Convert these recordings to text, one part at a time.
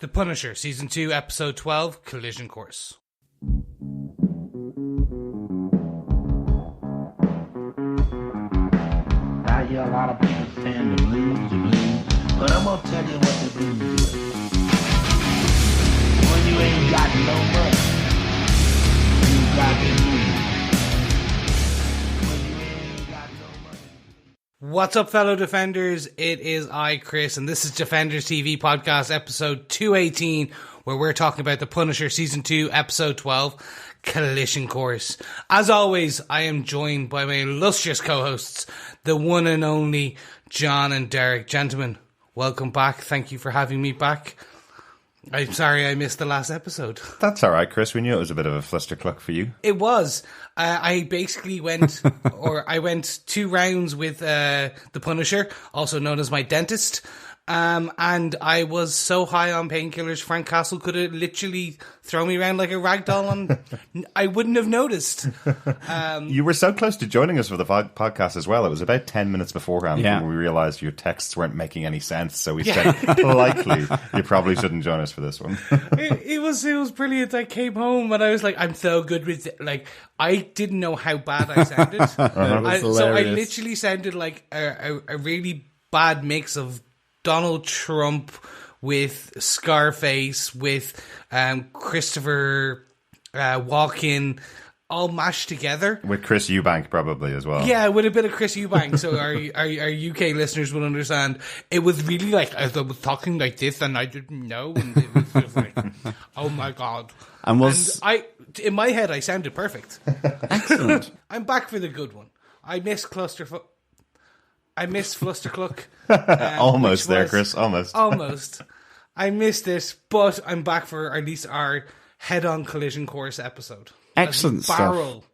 The Punisher, Season 2, Episode 12, Collision Course. I hear a lot of people saying the blues, but I'm gonna tell you what the blues is. When you ain't got no money, you got the blues. When you ain't got no money. What's up, fellow Defenders? It is I, Chris, and this is Defenders TV Podcast, Episode 218, where we're talking about The Punisher, Season 2, Episode 12, Collision Course. As always, I am joined by my illustrious co-hosts, the one and only John and Derek. Gentlemen, welcome back. Thank you for having me back. I'm sorry I missed the last episode. That's all right, Chris. We knew it was a bit of a flustercluck for you. It was. I basically went, I went 2 rounds with The Punisher, also known as my dentist. And I was so high on painkillers, Frank Castle could have literally thrown me around like a rag doll, and I wouldn't have noticed. You were so close to joining us for the podcast as well. It was about 10 minutes beforehand when we realised your texts weren't making any sense. So we said, likely, you probably shouldn't join us for this one. It was brilliant. I came home and I was like, I'm so good with it. Like, I didn't know how bad I sounded. So I literally sounded like a really bad mix of Donald Trump with Scarface, with Christopher Walken, all mashed together. With Chris Eubank probably as well. Yeah, with a bit of Chris Eubank, so our UK listeners will understand. It was really like, I was talking like this and I didn't know, and it was just like, oh my God. And in my head, I sounded perfect. Excellent. I'm back for the good one. I miss Flustercluck. Almost there, Chris. Almost. I missed this, but I'm back for at least our head-on Collision Course episode. Excellent barrel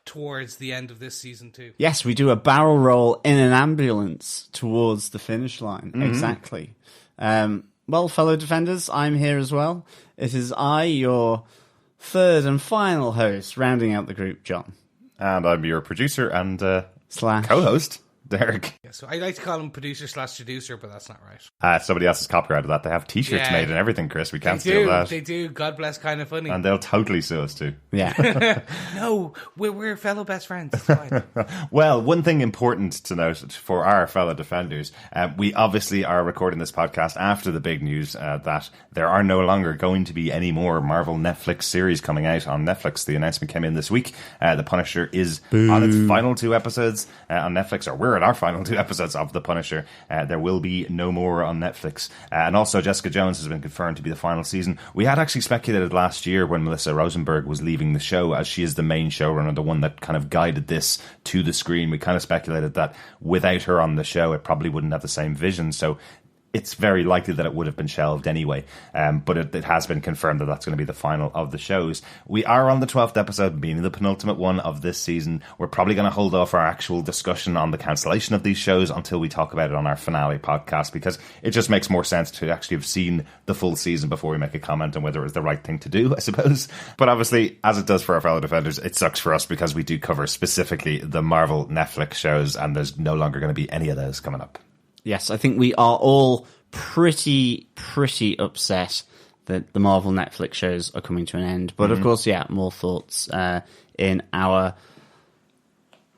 towards the end of this season 2. Yes, we do a barrel roll in an ambulance towards the finish line. Mm-hmm. Exactly. Well, fellow Defenders, I'm here as well. It is I, your third and final host, rounding out the group, John. And I'm your producer and slash co-host, Derek. Yeah, so I like to call him producer/seducer, but that's not right. Somebody else has copyrighted that. They have t-shirts made and everything, Chris. We can't steal that. They do. God bless Kind of Funny. And they'll totally sue us too. Yeah. No, we're fellow best friends. It's fine. Well, one thing important to note for our fellow Defenders, we obviously are recording this podcast after the big news that there are no longer going to be any more Marvel Netflix series coming out on Netflix. The announcement came in this week. The Punisher is on its final 2 episodes on Netflix, or we're in our final 2 episodes of The Punisher. There will be no more on Netflix. And also Jessica Jones has been confirmed to be the final season. We had actually speculated last year when Melissa Rosenberg was leaving the show, as she is the main showrunner, the one that kind of guided this to the screen. We kind of speculated that without her on the show, it probably wouldn't have the same vision. So it's very likely that it would have been shelved anyway, but it has been confirmed that that's going to be the final of the shows. We are on the 12th episode, being the penultimate one of this season. We're probably going to hold off our actual discussion on the cancellation of these shows until we talk about it on our finale podcast, because it just makes more sense to actually have seen the full season before we make a comment on whether it was the right thing to do, I suppose. But obviously, as it does for our fellow Defenders, it sucks for us because we do cover specifically the Marvel Netflix shows, and there's no longer going to be any of those coming up. Yes, I think we are all pretty upset that the Marvel Netflix shows are coming to an end. But of course, more thoughts in our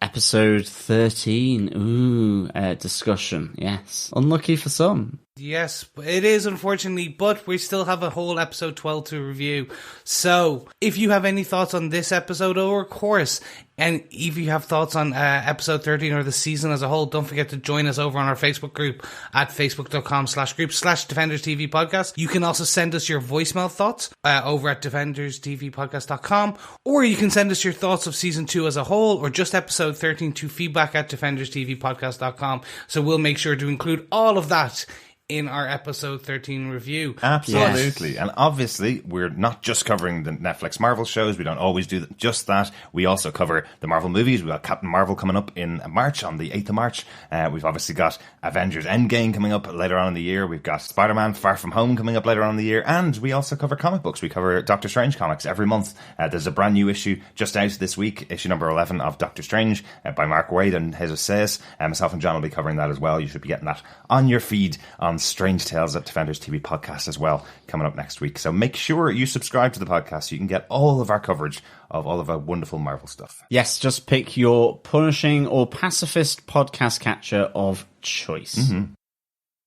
episode 13 discussion. Yes, unlucky for some. Yes, it is, unfortunately, but we still have a whole episode 12 to review. So, if you have any thoughts on this episode, or of course, and if you have thoughts on episode 13 or the season as a whole, don't forget to join us over on our Facebook group at facebook.com/group/Defenders TV Podcast. You can also send us your voicemail thoughts over at defenderstvpodcast.com, or you can send us your thoughts of season 2 as a whole, or just episode 13 to feedback at defenderstvpodcast.com. So we'll make sure to include all of that in our episode 13 review. Absolutely. Yes. And obviously, we're not just covering the Netflix Marvel shows. We don't always do just that. We also cover the Marvel movies. We've got Captain Marvel coming up in March, on the 8th of March. We've obviously got Avengers Endgame coming up later on in the year. We've got Spider-Man Far From Home coming up later on in the year. And we also cover comic books. We cover Doctor Strange comics every month. There's a brand new issue just out this week, issue number 11 of Doctor Strange by Mark Waid and Jesus Sayers. Myself and John will be covering that as well. You should be getting that on your feed on and Strange Tales at Defenders TV podcast as well, coming up next week. So make sure you subscribe to the podcast so you can get all of our coverage of all of our wonderful Marvel stuff. Yes, just pick your punishing or pacifist podcast catcher of choice. Mm-hmm.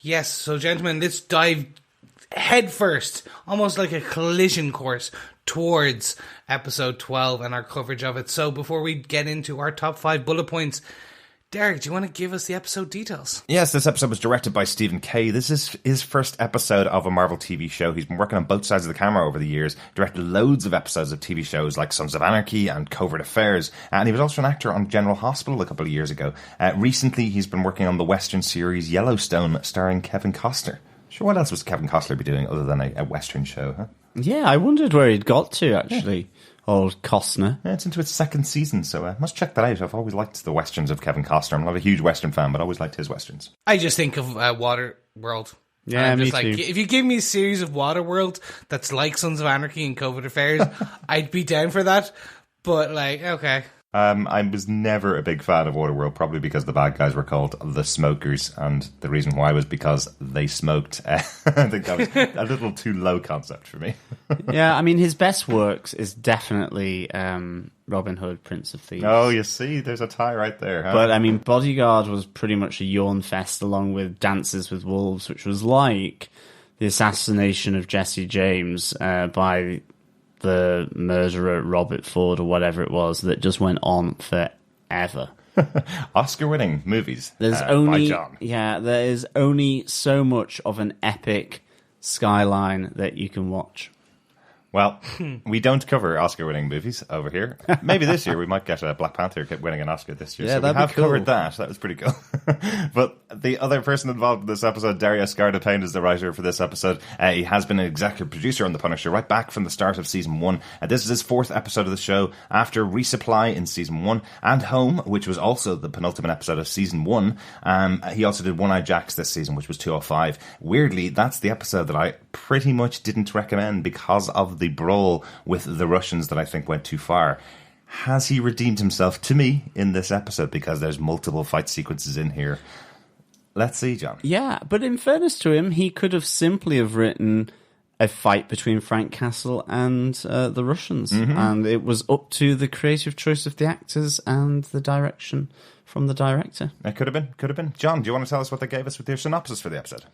Yes, so gentlemen, let's dive head first, almost like a collision course, towards episode 12 and our coverage of it. So before we get into our top 5 bullet points, Derek, do you want to give us the episode details? Yes, this episode was directed by Stephen Kay. This is his first episode of a Marvel TV show. He's been working on both sides of the camera over the years, directed loads of episodes of TV shows like Sons of Anarchy and Covert Affairs, and he was also an actor on General Hospital a couple of years ago. Recently, he's been working on the Western series Yellowstone, starring Kevin Costner. Sure, what else was Kevin Costner be doing other than a Western show, huh? Yeah, I wondered where he'd got to, actually. Yeah. Old Costner. Yeah, it's into its second season, so I must check that out. I've always liked the Westerns of Kevin Costner. I'm not a huge Western fan, but I always liked his Westerns. I just think of Waterworld. Yeah, me too. If you give me a series of Waterworld that's like Sons of Anarchy and Covert Affairs, I'd be down for that. But, okay. I was never a big fan of Waterworld, probably because the bad guys were called the Smokers, and the reason why was because they smoked. I think that was a little too low concept for me. Yeah, I mean, his best works is definitely Robin Hood, Prince of Thieves. Oh, you see, there's a tie right there. Huh? But, I mean, Bodyguard was pretty much a yawn fest along with Dances with Wolves, which was like the assassination of Jesse James by the murderer Robert Ford or whatever it was that just went on forever. Oscar-winning movies. There's by John. Yeah, there is only so much of an epic skyline that you can watch. Well, we don't cover Oscar-winning movies over here. Maybe this year we might get Black Panther winning an Oscar this year. Yeah, so we have cool. covered that. That was pretty cool. But the other person involved in this episode, Dario Scardapane, is the writer for this episode. He has been an executive producer on The Punisher right back from the start of Season 1. This is his 4th episode of the show after Resupply in Season 1 and Home, which was also the penultimate episode of Season 1. He also did One-Eyed Jacks this season, which was 205. Weirdly, that's the episode that I pretty much didn't recommend because of the brawl with the Russians that I think went too far. Has he redeemed himself to me in this episode? Because there's multiple fight sequences in here. Let's see, John. Yeah, but in fairness to him, he could have simply have written a fight between Frank Castle and the Russians. Mm-hmm. And it was up to the creative choice of the actors and the direction from the director. It could have been. John, do you want to tell us what they gave us with their synopsis for the episode?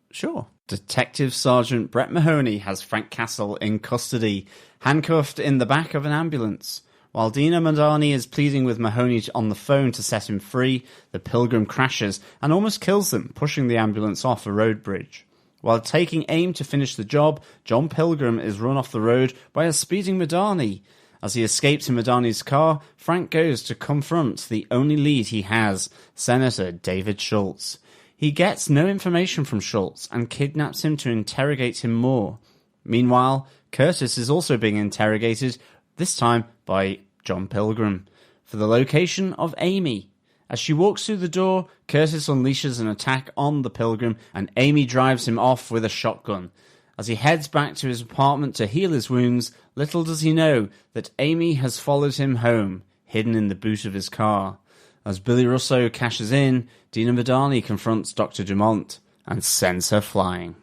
Sure. Detective Sergeant Brett Mahoney has Frank Castle in custody, handcuffed in the back of an ambulance. While Dina Madani is pleading with Mahoney on the phone to set him free, the Pilgrim crashes and almost kills them, pushing the ambulance off a road bridge. While taking aim to finish the job, John Pilgrim is run off the road by a speeding Madani. As he escapes in Madani's car, Frank goes to confront the only lead he has, Senator David Schultz. He gets no information from Schultz and kidnaps him to interrogate him more. Meanwhile, Curtis is also being interrogated, this time by John Pilgrim, for the location of Amy. As she walks through the door, Curtis unleashes an attack on the Pilgrim and Amy drives him off with a shotgun. As he heads back to his apartment to heal his wounds, little does he know that Amy has followed him home, hidden in the boot of his car. As Billy Russo cashes in, Dina Madani confronts Dr. Dumont and sends her flying.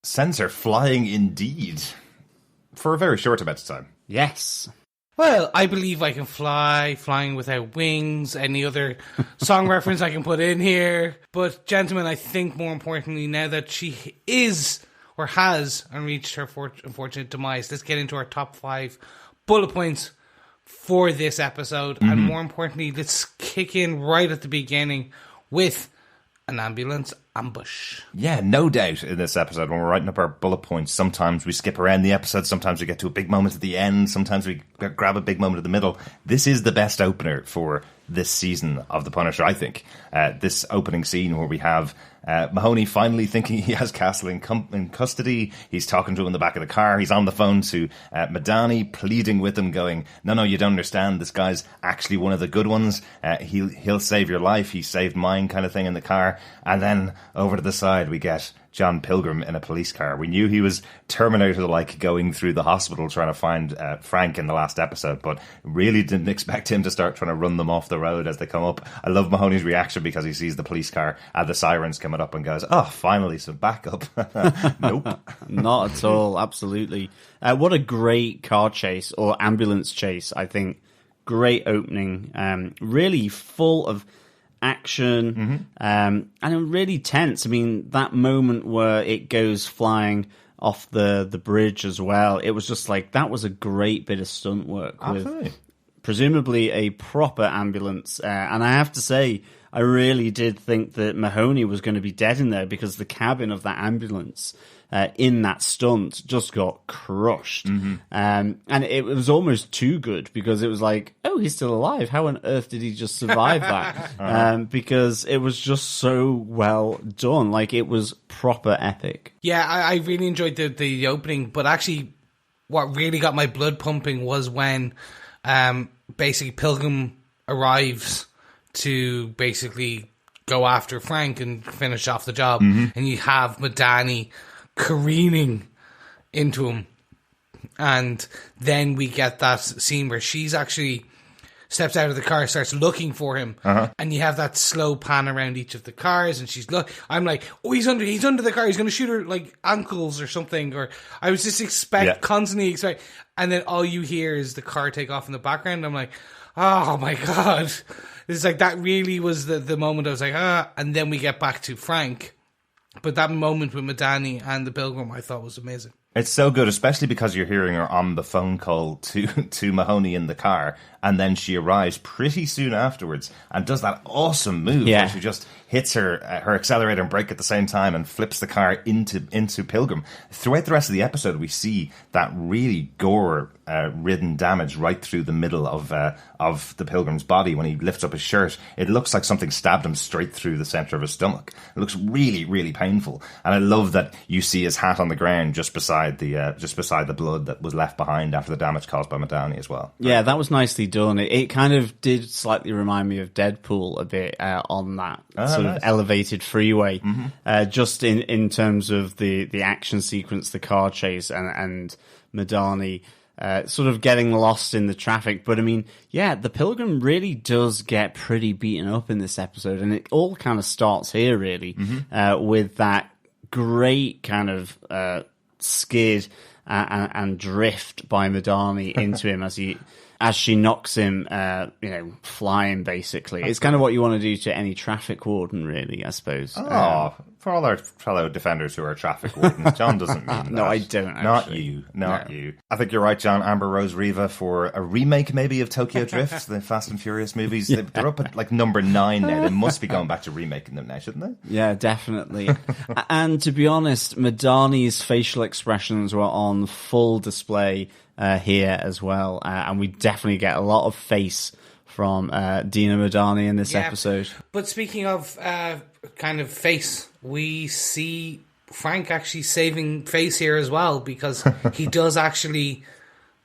Sends her flying indeed. For a very short amount of time. Yes. Well, I believe I can fly, flying without wings, any other song reference I can put in here. But, gentlemen, I think more importantly, now that she is or has reached her unfortunate demise, let's get into our top 5 bullet points for this episode. Mm-hmm. And more importantly, let's kick in right at the beginning with an ambulance ambush. Yeah, no doubt in this episode when we're writing up our bullet points, sometimes we skip around the episode, sometimes we get to a big moment at the end, sometimes we grab a big moment in the middle. This is the best opener for this season of The Punisher, I think. This opening scene where we have Mahoney finally thinking he has Castle in custody. He's talking to him in the back of the car. He's on the phone to Madani, pleading with him, going, no, you don't understand. This guy's actually one of the good ones. He'll save your life. He saved mine, kind of thing in the car. And then over to the side, we get John Pilgrim in a police car. We knew he was Terminator-like going through the hospital trying to find Frank in the last episode, but really didn't expect him to start trying to run them off the road as they come up. I love Mahoney's reaction because he sees the police car and the sirens coming up and goes, oh, finally some backup. Nope. Not at all, absolutely. What a great car chase, or ambulance chase, I think. Great opening, really full of action, and really tense. I mean, that moment where it goes flying off the bridge as well, it was just like, that was a great bit of stunt work. Absolutely. With presumably a proper ambulance. And I have to say, I really did think that Mahoney was going to be dead in there, because the cabin of that ambulance in that stunt just got crushed. And it was almost too good, because it was like, oh, he's still alive. How on earth did he just survive that? Because it was just so well done. Like, it was proper epic. Yeah, I really enjoyed the opening, but actually what really got my blood pumping was when basically Pilgrim arrives to basically go after Frank and finish off the job, and you have Madani careening into him, and then we get that scene where she's actually steps out of the car, starts looking for him, and you have that slow pan around each of the cars, and I'm like, oh, he's under the car, he's going to shoot her like ankles or something, or I was just constantly expect, and then all you hear is the car take off in the background. I'm like, oh my god, it's like, that really was the moment I was like, and then we get back to Frank. But that moment with Madani and the Pilgrim, I thought was amazing. It's so good, especially because you're hearing her on the phone call to Mahoney in the car, and then she arrives pretty soon afterwards and does that awesome move where she just hits her accelerator and brake at the same time and flips the car into Pilgrim. Throughout the rest of the episode, we see that really gore-ridden damage right through the middle of the Pilgrim's body. When he lifts up his shirt, it looks like something stabbed him straight through the center of his stomach. It looks really, really painful, and I love that you see his hat on the ground just beside the blood that was left behind after the damage caused by Madani as well. Yeah, that was nicely done. It kind of did slightly remind me of Deadpool a bit on that sort of elevated freeway, just in terms of the action sequence, the car chase, and Madani sort of getting lost in the traffic. But I mean, yeah, the Pilgrim really does get pretty beaten up in this episode, and it all kind of starts here, really, with that great kind of skid and drift by Madani into him as she knocks him, flying, basically. It's kind of what you want to do to any traffic warden, really, I suppose. For all our fellow defenders who are traffic wardens, John doesn't mean that. No, I don't, actually. Not you. I think you're right, John. Amber Rose Riva for a remake, maybe, of Tokyo Drift, the Fast and Furious movies. They're up at, like, number 9 now. They must be going back to remaking them now, shouldn't they? Yeah, definitely. And to be honest, Madani's facial expressions were on full display here as well, and we definitely get a lot of face from Dina Madani in this episode. But speaking of kind of face, we see Frank actually saving face here as well, because he does actually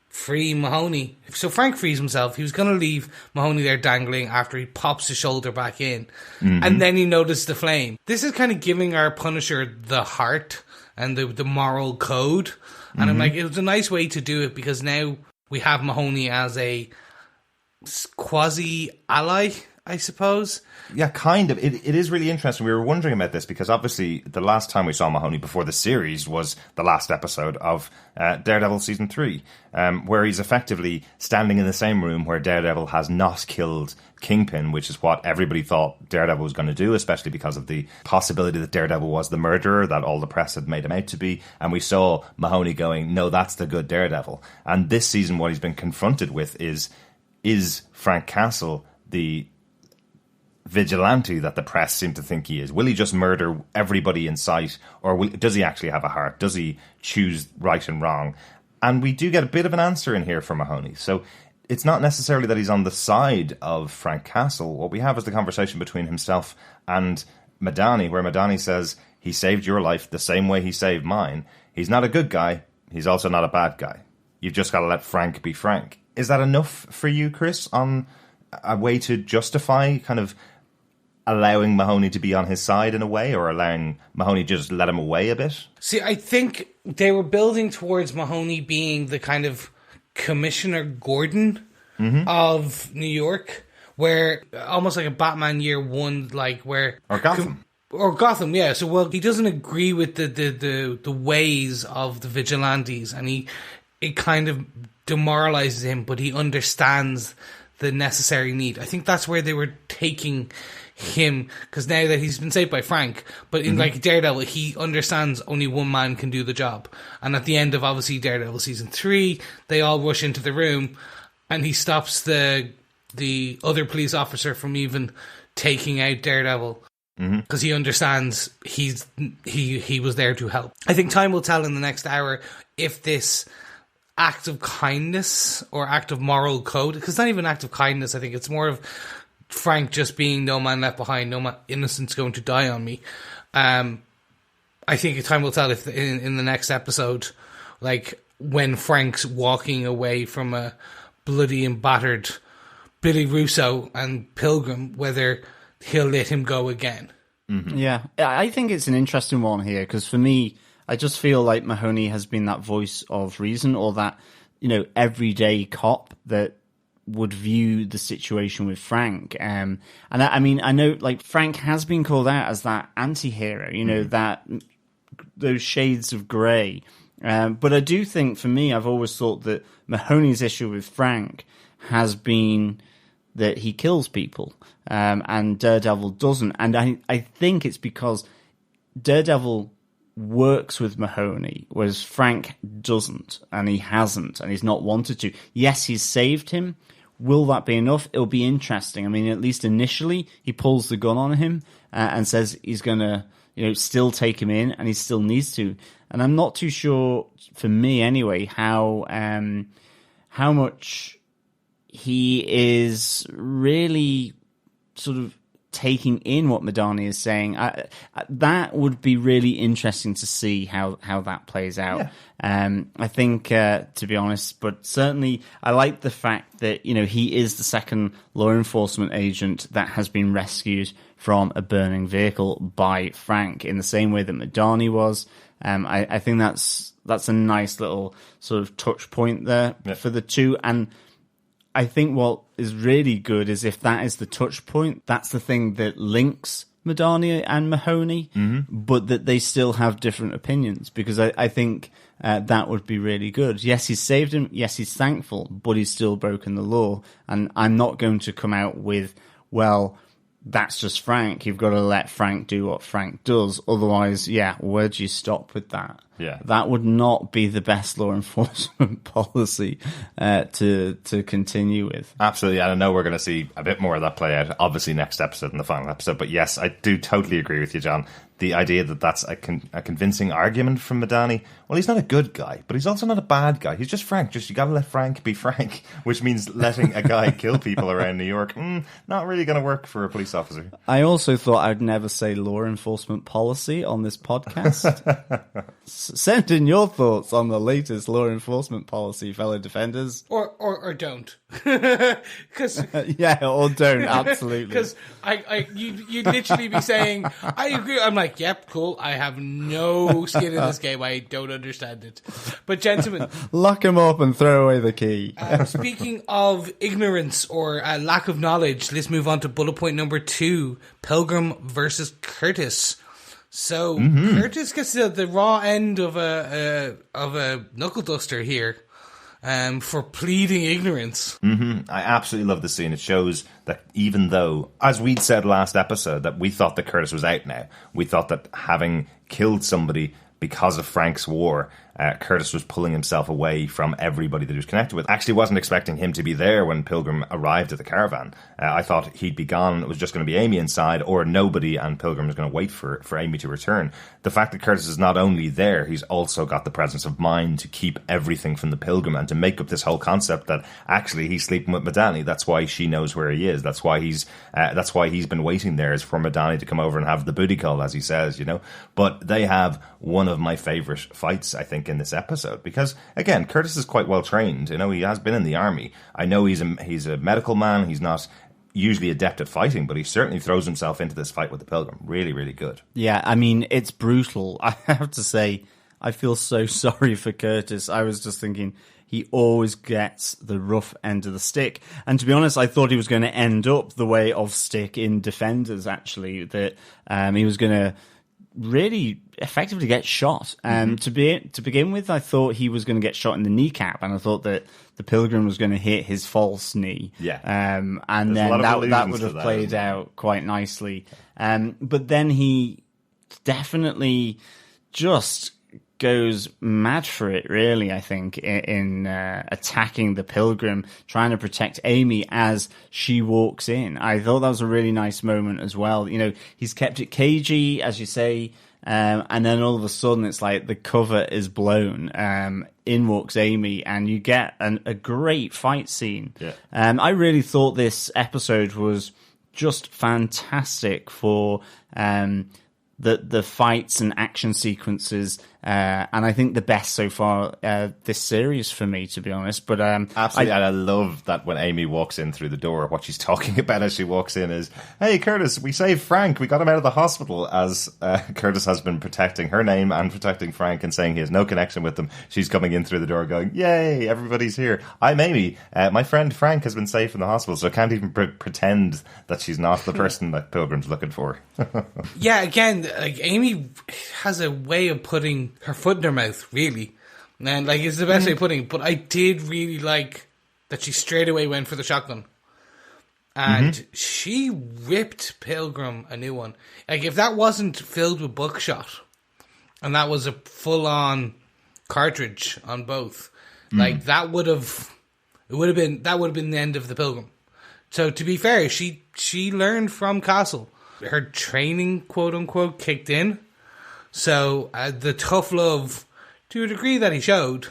free Mahoney. So Frank frees himself. He was going to leave Mahoney there dangling after he pops his shoulder back in, and then he noticed the flame. This is kind of giving our Punisher the heart and the moral code. And I'm like, it was a nice way to do it, because now we have Mahoney as a quasi-ally, I suppose. Yeah, kind of. It is really interesting. We were wondering about this because obviously the last time we saw Mahoney before the series was the last episode of Daredevil Season 3, where he's effectively standing in the same room where Daredevil has not killed Kingpin, which is what everybody thought Daredevil was going to do, especially because of the possibility that Daredevil was the murderer that all the press had made him out to be. And we saw Mahoney going, no, that's the good Daredevil. And this season what he's been confronted with is Frank Castle the vigilante that the press seem to think he is? Will he just murder everybody in sight, or does he actually have a heart? Does he choose right and wrong? And we do get a bit of an answer in here from Mahoney. So it's not necessarily that he's on the side of Frank Castle. What we have is the conversation between himself and Madani, where Madani says, he saved your life the same way he saved mine. He's not a good guy. He's also not a bad guy. You've just got to let Frank be Frank. Is that enough for you, Chris, on a way to justify kind of allowing Mahoney to be on his side in a way, or allowing Mahoney to just let him away a bit? See, I think they were building towards Mahoney being the kind of Commissioner Gordon of New York, where almost like a Batman Year One, like where Or Gotham. Or Gotham, yeah. So, well, he doesn't agree with the ways of the vigilantes, and it kind of demoralizes him, but he understands the necessary need. I think that's where they were taking him, because now that he's been saved by Frank, but in like Daredevil, he understands only one man can do the job. And at the end of, obviously, Daredevil Season 3, they all rush into the room, and he stops the other police officer from even taking out Daredevil. Because he understands he was there to help. I think time will tell in the next hour if this act of kindness or act of moral code, because it's not even an act of kindness, I think it's more of Frank just being no man left behind, no man, innocent's going to die on me. I think time will tell if in the next episode, like when Frank's walking away from a bloody and battered Billy Russo and Pilgrim, whether he'll let him go again. Yeah, I think it's an interesting one here, because for me, I just feel like Mahoney has been that voice of reason, or that, everyday cop that would view the situation with Frank. And I mean, I know, like, Frank has been called out as that anti-hero, that those shades of grey. But I do think, for me, I've always thought that Mahoney's issue with Frank has been that he kills people, and Daredevil doesn't. And I think it's because Daredevil works with Mahoney, whereas Frank doesn't, and he hasn't, and he's not wanted to. Yes, he's saved him. Will that be enough? It'll be interesting. I mean, at least initially, he pulls the gun on him and says he's going to, still take him in, and he still needs to. And I'm not too sure, for me anyway, how much he is really sort of taking in what Madani is saying. That would be really interesting to see how that plays out. Yeah. I think, to be honest, but certainly I like the fact that, he is the second law enforcement agent that has been rescued from a burning vehicle by Frank, in the same way that Madani was. I think that's a nice little sort of touch point there for the two. And I think what is really good is if that is the touch point, that's the thing that links Madani and Mahoney, but that they still have different opinions, because I think that would be really good. Yes, he's saved him. Yes, he's thankful, but he's still broken the law. And I'm not going to come out with, well, that's just Frank. You've got to let Frank do what Frank does. Otherwise, where do you stop with that? Yeah. That would not be the best law enforcement policy to continue with. Absolutely. And I know we're going to see a bit more of that play out, obviously, next episode and the final episode. But yes, I do totally agree with you, John. The idea that that's a convincing argument from Madani. Well, he's not a good guy, but he's also not a bad guy. He's just Frank. You got to let Frank be Frank, which means letting a guy kill people around New York, not really going to work for a police officer. I also thought I'd never say law enforcement policy on this podcast. Send in your thoughts on the latest law enforcement policy, fellow defenders. Or don't. Cause, or don't, absolutely. Because you'd literally be saying, I agree. I'm like, yep, cool. I have no skin in this game. I don't understand it. But gentlemen, lock him up and throw away the key. Speaking of ignorance or lack of knowledge, let's move on to bullet point number 2, Pilgrim versus Curtis. So Curtis gets the raw end of a knuckle duster here. For pleading ignorance. I absolutely love the scene. It shows that even though, as we'd said last episode, that we thought that Curtis was out now, we thought that having killed somebody because of Frank's war, Curtis was pulling himself away from everybody that he was connected with. Actually wasn't expecting him to be there when Pilgrim arrived at the caravan. I thought he'd be gone. It was just going to be Amy inside, or nobody, and Pilgrim was going to wait for Amy to return. The fact that Curtis is not only there, he's also got the presence of mind to keep everything from the Pilgrim and to make up this whole concept that actually he's sleeping with Madani. That's why she knows where he is. That's why he's been waiting there, is for Madani to come over and have the booty call, as he says, But they have one of my favourite fights, I think, in this episode, because again, Curtis is quite well trained. He has been in the army. I know he's a medical man. He's not usually adept at fighting, but he certainly throws himself into this fight with the Pilgrim. Really, really good. Yeah, I mean, it's brutal. I have to say, I feel so sorry for Curtis. I was just thinking, he always gets the rough end of the stick. And to be honest, I thought he was going to end up the way of Stick in Defenders, actually, that he was going to really effectively get shot. To begin with, I thought he was going to get shot in the kneecap, and I thought that the Pilgrim was going to hit his false knee. Yeah. And There's then that would allusions have to that, played out quite nicely. But then he definitely just goes mad for it, really, I think, in attacking the Pilgrim, trying to protect Amy as she walks in. I thought that was a really nice moment as well. You know, he's kept it cagey, as you say, and then all of a sudden it's like the cover is blown. In walks Amy, and you get a great fight scene. Yeah. I really thought this episode was just fantastic for the fights and action sequences, and I think the best so far this series for me, to be honest. But absolutely, and I love that when Amy walks in through the door, what she's talking about as she walks in is, "Hey, Curtis, we saved Frank. We got him out of the hospital." As Curtis has been protecting her name and protecting Frank and saying he has no connection with them, she's coming in through the door going, "Yay, everybody's here. I'm Amy. My friend Frank has been saved from the hospital," so I can't even pretend that she's not the person that Pilgrim's looking for. Yeah, again, like Amy has a way of putting her foot in her mouth, really. And like, it's the best way of putting it. But I did really like that she straight away went for the shotgun. And she ripped Pilgrim a new one. Like, if that wasn't filled with buckshot, and that was a full-on cartridge on both, like, that would have been the end of the Pilgrim. So to be fair, she learned from Castle. Her training, quote unquote, kicked in. So the tough love, to a degree that he showed,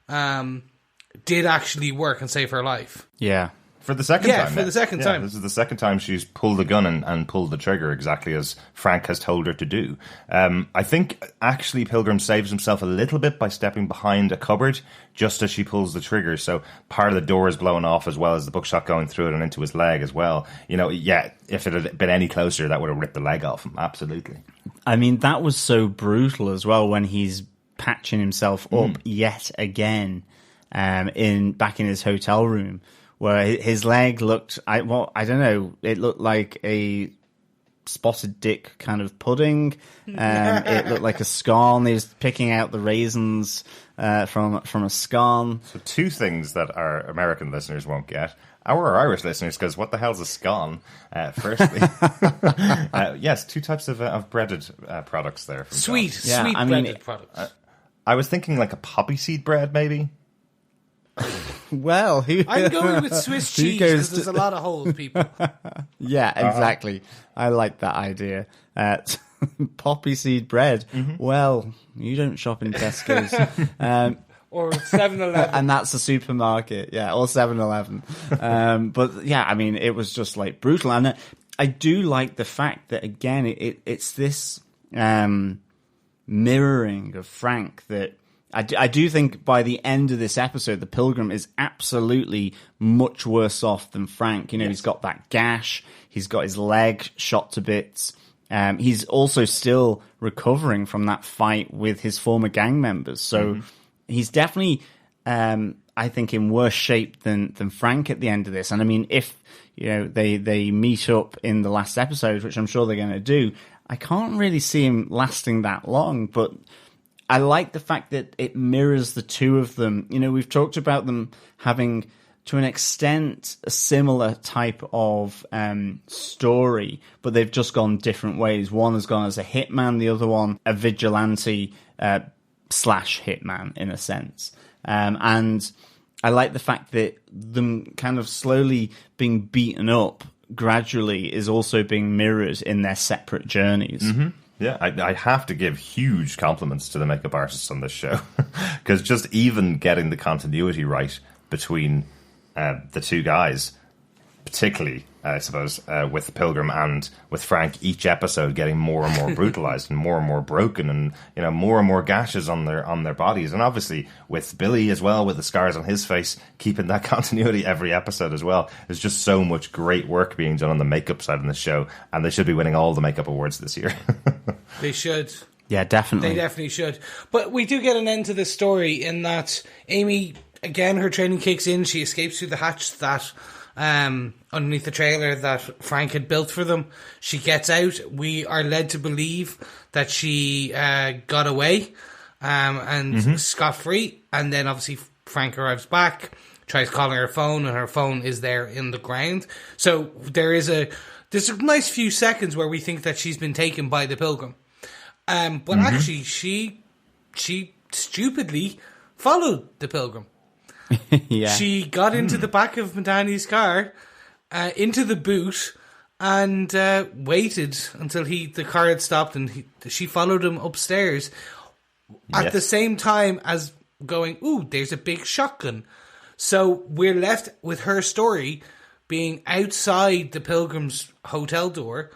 did actually work and save her life. yeah. For the second time. For the second time. This is the second time she's pulled the gun and pulled the trigger exactly as Frank has told her to do. I think actually Pilgrim saves himself a little bit by stepping behind a cupboard just as she pulls the trigger. So part of the door is blown off as well as the buckshot going through it and into his leg as well. You know, yeah, if it had been any closer, that would have ripped the leg off him. Absolutely. I mean, that was so brutal as well when he's patching himself up yet again back in his hotel room, where his leg looked, I don't know, it looked like a spotted dick kind of pudding. It looked like a scone. He was picking out the raisins from a scone. So two things that our American listeners won't get. Our Irish listeners, because what the hell's a scone? Firstly, yes, two types of breaded products there. From Sweet John. breaded products. I was thinking like a poppy seed bread, maybe. Well, I'm going with Swiss cheese because there's a lot of holes, people. Yeah, exactly. I like that idea. Poppy seed bread. Well, you don't shop in Tesco's. Or 7-Eleven. And that's a supermarket, yeah, or 7-Eleven. But yeah, I mean, it was just like brutal. And I do like the fact that, again, it's this mirroring of Frank that I do think by the end of this episode, the Pilgrim is absolutely much worse off than Frank. You know, He's got that gash. He's got his leg shot to bits. He's also still recovering from that fight with his former gang members. So he's definitely, I think, in worse shape than Frank at the end of this. And I mean, if they meet up in the last episode, which I'm sure they're going to do, I can't really see him lasting that long. But I like the fact that it mirrors the two of them. You know, we've talked about them having, to an extent, a similar type of story, but they've just gone different ways. One has gone as a hitman, the other one a vigilante slash hitman, in a sense. And I like the fact that them kind of slowly being beaten up gradually is also being mirrored in their separate journeys. Yeah, I have to give huge compliments to the makeup artists on this show, because just even getting the continuity right between the two guys particularly, I suppose, with Pilgrim and with Frank, each episode getting more and more brutalized and more broken, and more and more gashes on their bodies. And obviously with Billy as well, with the scars on his face, keeping that continuity every episode as well. There's just so much great work being done on the makeup side in the show, and they should be winning all the makeup awards this year. They should. Yeah, definitely. They definitely should. But we do get an end to this story in that Amy, again, her training kicks in. She escapes through the hatch that underneath the trailer that Frank had built for them. She gets out. We are led to believe that she got away and scot-free. And then obviously Frank arrives back, tries calling her phone, and her phone is there in the ground. So there's a nice few seconds where we think that she's been taken by the Pilgrim. But actually she stupidly followed the Pilgrim. Yeah. She got into the back of Madani's car, into the boot, and waited until the car had stopped, and she followed him upstairs at the same time as going, ooh, there's a big shotgun. So we're left with her story being outside the Pilgrim's hotel door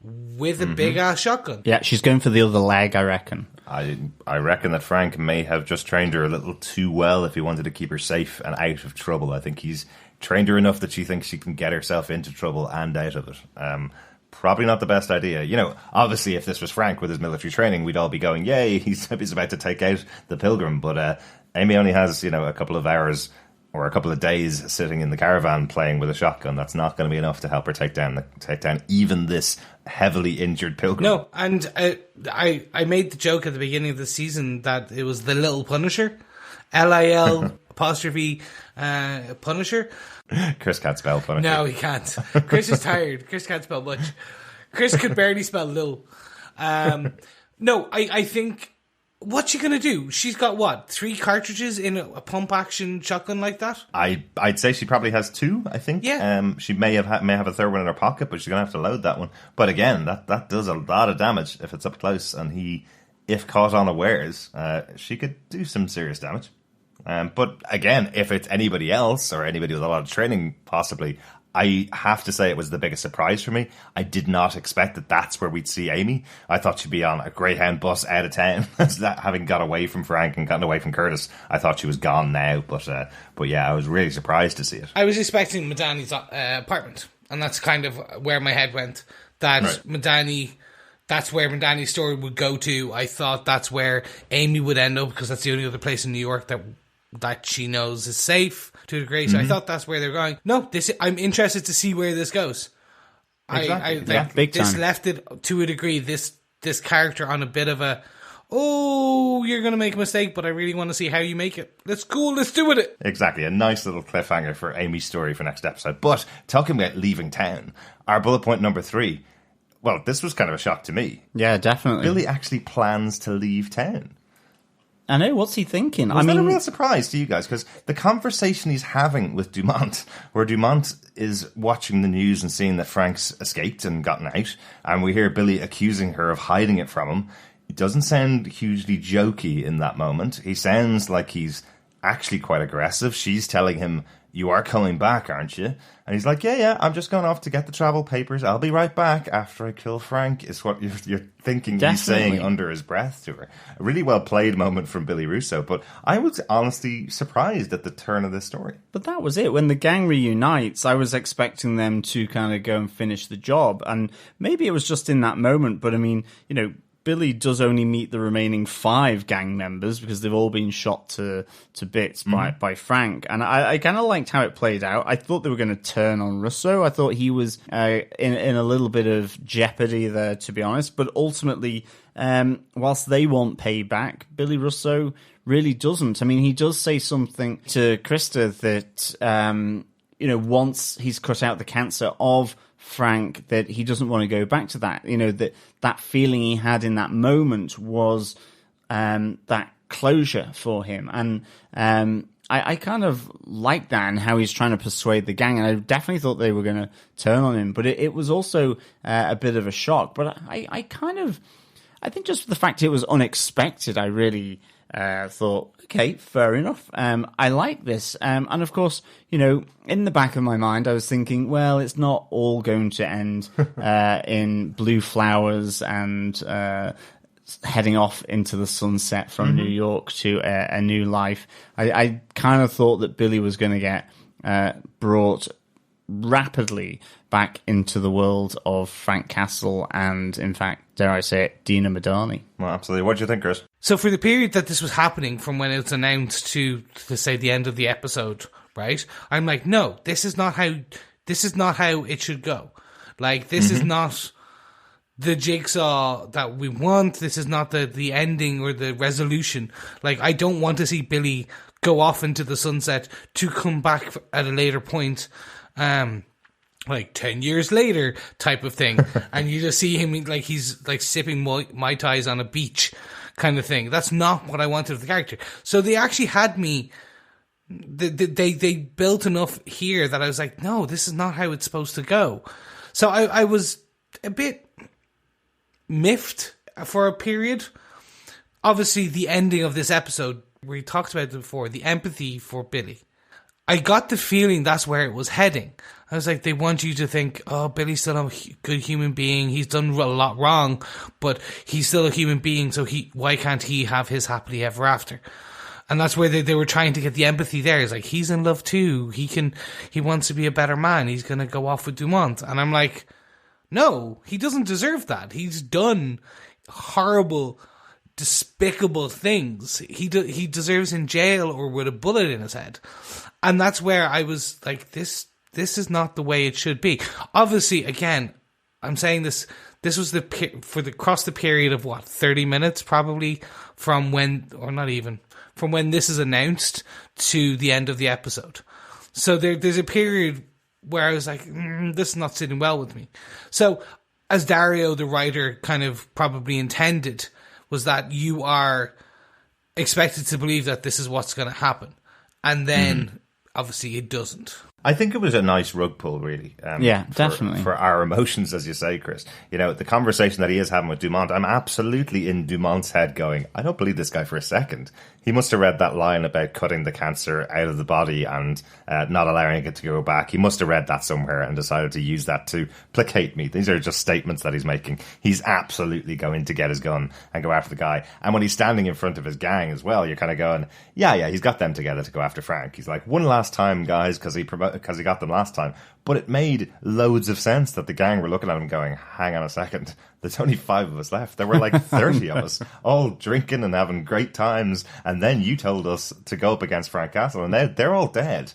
with a big-ass shotgun. Yeah, she's going for the other leg, I reckon. I reckon that Frank may have just trained her a little too well if he wanted to keep her safe and out of trouble. I think he's trained her enough that she thinks she can get herself into trouble and out of it. Probably not the best idea. Obviously if this was Frank with his military training, we'd all be going, yay, he's about to take out the Pilgrim. But Amy only has, a couple of hours or a couple of days sitting in the caravan playing with a shotgun. That's not going to be enough to help her take down even this heavily injured Pilgrim. No, and I made the joke at the beginning of the season that it was the Little Punisher, LIL apostrophe Punisher. Chris can't spell Punisher. No, he can't. Chris is tired. Chris can't spell much. Chris could barely spell Lil. No, I think... What's she going to do? She's got, 3 cartridges in a pump-action shotgun like that? I'd say she probably has 2, I think. Yeah. She may have a third one in her pocket, but she's going to have to load that one. But again, that does a lot of damage if it's up close, and if caught unawares, she could do some serious damage. But again, if it's anybody else, or anybody with a lot of training, possibly... I have to say it was the biggest surprise for me. I did not expect that that's where we'd see Amy. I thought she'd be on a Greyhound bus out of town. Having got away from Frank and gotten away from Curtis, I thought she was gone now. But yeah, I was really surprised to see it. I was expecting Madani's apartment, and that's kind of where my head went. That right. That's where Madani's story would go to. I thought that's where Amy would end up, because that's the only other place in New York that she knows is safe to a degree. So I thought that's where they're going. No, I'm interested to see where this goes. Exactly. I think this left it to a degree, this character on a bit of a, you're going to make a mistake, but I really want to see how you make it. Let's do with it. Exactly. A nice little cliffhanger for Amy's story for next episode. But talking about leaving town, our bullet point number 3, well, this was kind of a shock to me. Yeah, definitely. Billy actually plans to leave town. I know, what's he thinking? Was that a real surprise to you guys? Because the conversation he's having with Dumont, where Dumont is watching the news and seeing that Frank's escaped and gotten out, and we hear Billy accusing her of hiding it from him, it doesn't sound hugely jokey in that moment. He sounds like he's actually quite aggressive. She's telling him, you are coming back, aren't you? And he's like, yeah, I'm just going off to get the travel papers. I'll be right back after I kill Frank, is what you're thinking. Definitely. He's saying under his breath to her. A really well played moment from Billy Russo, but I was honestly surprised at the turn of this story. But that was it. When the gang reunites, I was expecting them to kind of go and finish the job. And maybe it was just in that moment, but I mean, Billy does only meet the remaining 5 gang members because they've all been shot to bits by Frank. And I kind of liked how it played out. I thought they were going to turn on Russo. I thought he was in a little bit of jeopardy there, to be honest. But ultimately, whilst they want payback, Billy Russo really doesn't. I mean, he does say something to Krista that, once he's cut out the cancer of Frank, that he doesn't want to go back to that. That feeling he had in that moment was that closure for him. And I kind of like that and how he's trying to persuade the gang. And I definitely thought they were going to turn on him. But it was also a bit of a shock. But I think just the fact it was unexpected, I really thought, okay, fair enough. I like this. And of course, in the back of my mind, I was thinking, well, it's not all going to end in blue flowers and heading off into the sunset from New York to a new life. I kind of thought that Billy was going to get brought rapidly back into the world of Frank Castle and, in fact, dare I say it, Dina Madani. Well, absolutely. What do you think, Chris? So for the period that this was happening, from when it was announced to say the end of the episode, right? I'm like, no, this is not how it should go. Like, this is not the jigsaw that we want. This is not the ending or the resolution. Like, I don't want to see Billy go off into the sunset to come back at a later point, like 10 years later type of thing. And you just see him like he's like sipping Mai Tais on a beach kind of thing. That's not what I wanted of the character. So they actually had me, they built enough here that I was like, no, this is not how it's supposed to go. So I was a bit miffed for a period. Obviously, the ending of this episode, we talked about it before, the empathy for Billy. I got the feeling that's where it was heading. I was like, they want you to think, oh, Billy's still a good human being. He's done a lot wrong, but he's still a human being, so why can't he have his happily ever after? And that's where they were trying to get the empathy there. It's like, he's in love too. He wants to be a better man. He's going to go off with Dumont. And I'm like, no, he doesn't deserve that. He's done horrible, despicable things. He deserves in jail or with a bullet in his head. And that's where I was like, this is not the way it should be. Obviously, again, I'm saying this was across the period of 30 minutes probably from when, or not even, from when this is announced to the end of the episode. So there's a period where I was like, this is not sitting well with me. So as Dario, the writer, kind of probably intended, was that you are expected to believe that this is what's going to happen. And then, obviously, it doesn't. I think it was a nice rug pull, really. Definitely. For our emotions, as you say, Chris. The conversation that he is having with Dumont, I'm absolutely in Dumont's head going, I don't believe this guy for a second. He must have read that line about cutting the cancer out of the body and not allowing it to go back. He must have read that somewhere and decided to use that to placate me. These are just statements that he's making. He's absolutely going to get his gun and go after the guy. And when he's standing in front of his gang as well, you're kind of going, yeah, he's got them together to go after Frank. He's like, one last time, guys, because he got them last time. But it made loads of sense that the gang were looking at him going, hang on a second, there's only 5 of us left. There were like 30 of us all drinking and having great times. And then you told us to go up against Frank Castle and they're all dead.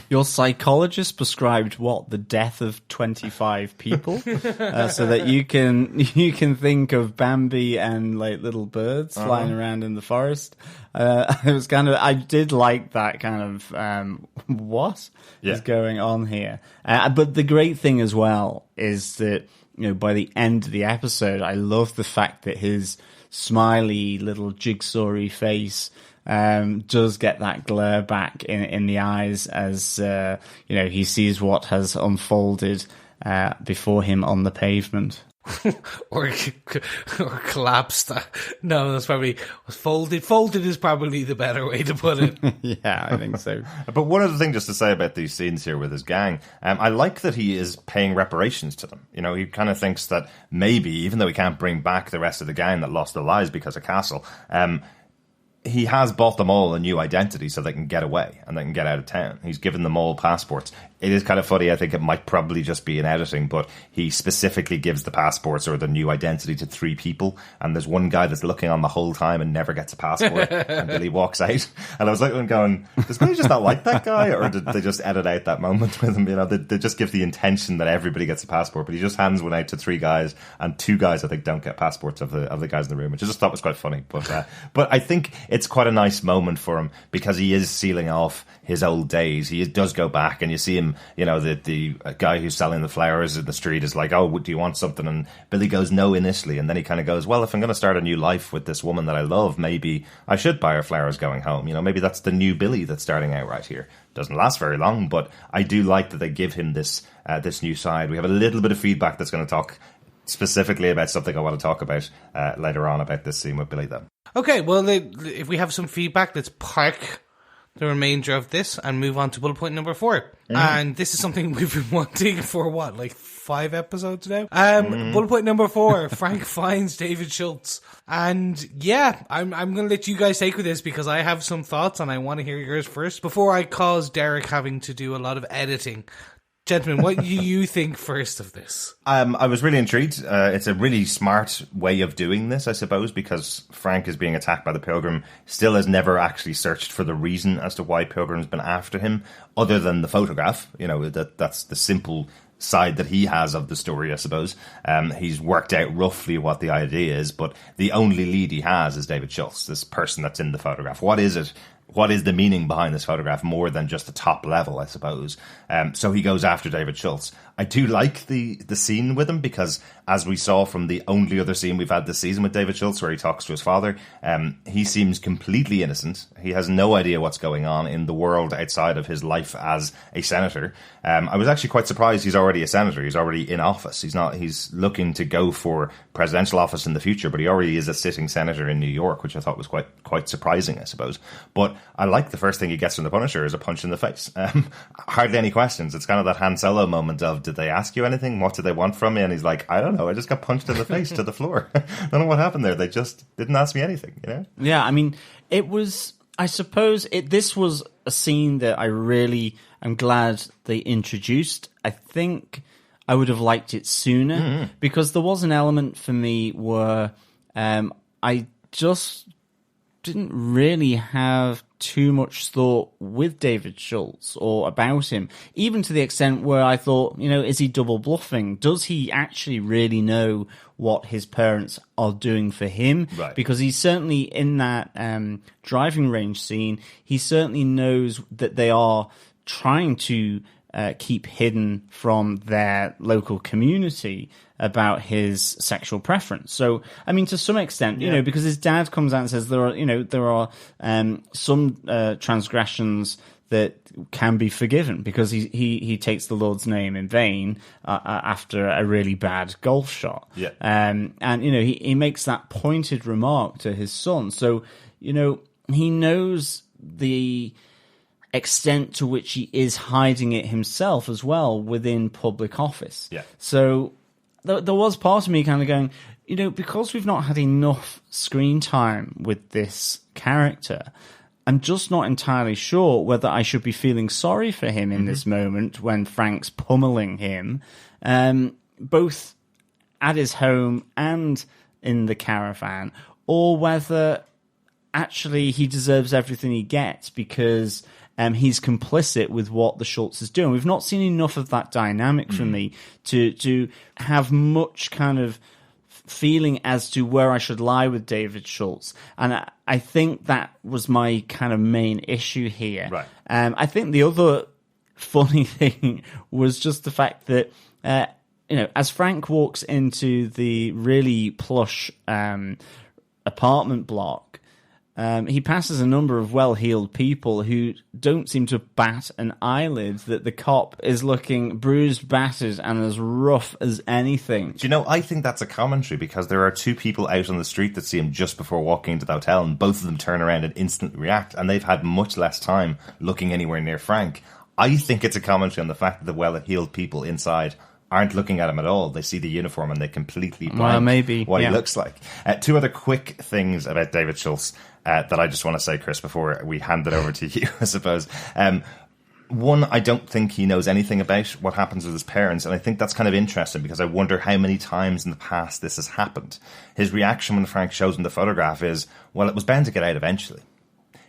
Your psychologist prescribed the death of 25 people, so that you can think of Bambi and like little birds flying around in the forest. It was I did like that kind of what is going on here. But the great thing as well is that by the end of the episode, I love the fact that his smiley little jigsaw-y face does get that glare back in the eyes as he sees what has unfolded before him on the pavement. or collapsed. No, that's probably folded. Folded is probably the better way to put it. Yeah, I think so. But one other thing just to say about these scenes here with his gang, I like that he is paying reparations to them. He kind of thinks that maybe, even though he can't bring back the rest of the gang that lost their lives because of Castle, he has bought them all a new identity so they can get away and they can get out of town. He's given them all passports. It is kind of funny. I think it might probably just be in editing, but he specifically gives the passports or the new identity to 3 people. And there's one guy that's looking on the whole time and never gets a passport. And Billy walks out. And I was like, going, does Billy just not like that guy? Or did they just edit out that moment with him? They just give the intention that everybody gets a passport, but he just hands one out to 3 guys, and 2 guys, I think, don't get passports of the guys in the room, which I just thought was quite funny. But I think it's quite a nice moment for him because he is sealing off his old days. He does go back, and you see him, the guy who's selling the flowers in the street is like, oh, do you want something? And Billy goes, no, initially. And then he kind of goes, well, if I'm going to start a new life with this woman that I love, maybe I should buy her flowers going home. Maybe that's the new Billy that's starting out right here. Doesn't last very long, but I do like that they give him this new side. We have a little bit of feedback that's going to talk specifically about something I want to talk about later on about this scene with Billy, though. Okay, well, if we have some feedback, let's park the remainder of this and move on to bullet point number 4. And this is something we've been wanting for, 5 episodes now? Bullet point number 4, Frank finds David Schultz. And yeah, I'm going to let you guys take with this because I have some thoughts and I want to hear yours first before I cause Derek having to do a lot of editing. Gentlemen, what do you think first of this? I was really intrigued. It's a really smart way of doing this, I suppose, because Frank is being attacked by the Pilgrim, still has never actually searched for the reason as to why Pilgrim's been after him, other than the photograph. You know, that's the simple side that he has of the story, I suppose. He's worked out roughly what the idea is, but the only lead he has is David Schultz, this person that's in the photograph. What is it? What is the meaning behind this photograph more than just the top level, I suppose? So he goes after David Schultz. I do like the scene with him because, as we saw from the only other scene we've had this season with David Schultz, where he talks to his father, he seems completely innocent. He has no idea what's going on in the world outside of his life as a senator. I was actually quite surprised he's already a senator. He's already in office. He's looking to go for presidential office in the future, but he already is a sitting senator in New York, which I thought was quite surprising, I suppose. But I like the first thing he gets from the Punisher is a punch in the face. Hardly any questions. It's kind of that Han Solo moment of, did they ask you anything? What did they want from me? And he's like, I don't know. I just got punched in the face to the floor. I don't know what happened there. They just didn't ask me anything, you know? Yeah, I mean, it was, I suppose, this was a scene that I really am glad they introduced. I think I would have liked it sooner because there was an element for me where I just didn't really have too much thought with David Schultz or about him, even to the extent where I thought, is he double bluffing? Does he actually really know what his parents are doing for him? Right. Because he's certainly in that driving range scene, he certainly knows that they are trying to keep hidden from their local community about his sexual preference. So, I mean, to some extent, because his dad comes out and says there are some transgressions that can be forgiven because he takes the Lord's name in vain after a really bad golf shot. Yeah. And he makes that pointed remark to his son. So, he knows the extent to which he is hiding it himself as well within public office. Yeah. So there was part of me kind of going, because we've not had enough screen time with this character, I'm just not entirely sure whether I should be feeling sorry for him in this moment when Frank's pummeling him, both at his home and in the caravan, or whether actually he deserves everything he gets because he's complicit with what the Schultz is doing. We've not seen enough of that dynamic for me to have much kind of feeling as to where I should lie with David Schultz. And I think that was my kind of main issue here. Right. I think the other funny thing was just the fact that, as Frank walks into the really plush apartment block, he passes a number of well-heeled people who don't seem to bat an eyelid that the cop is looking bruised, battered, and as rough as anything. Do you know, I think that's a commentary because there are two people out on the street that see him just before walking into the hotel, and both of them turn around and instantly react, and they've had much less time looking anywhere near Frank. I think it's a commentary on the fact that the well-heeled people inside aren't looking at him at all. They see the uniform and they completely blank what he looks like. Two other quick things about David Schultz that I just want to say, Chris, before we hand it over to you, I suppose. One, I don't think he knows anything about what happens with his parents, and I think that's kind of interesting because I wonder how many times in the past this has happened. His reaction when Frank shows him the photograph is, well, it was bound to get out eventually.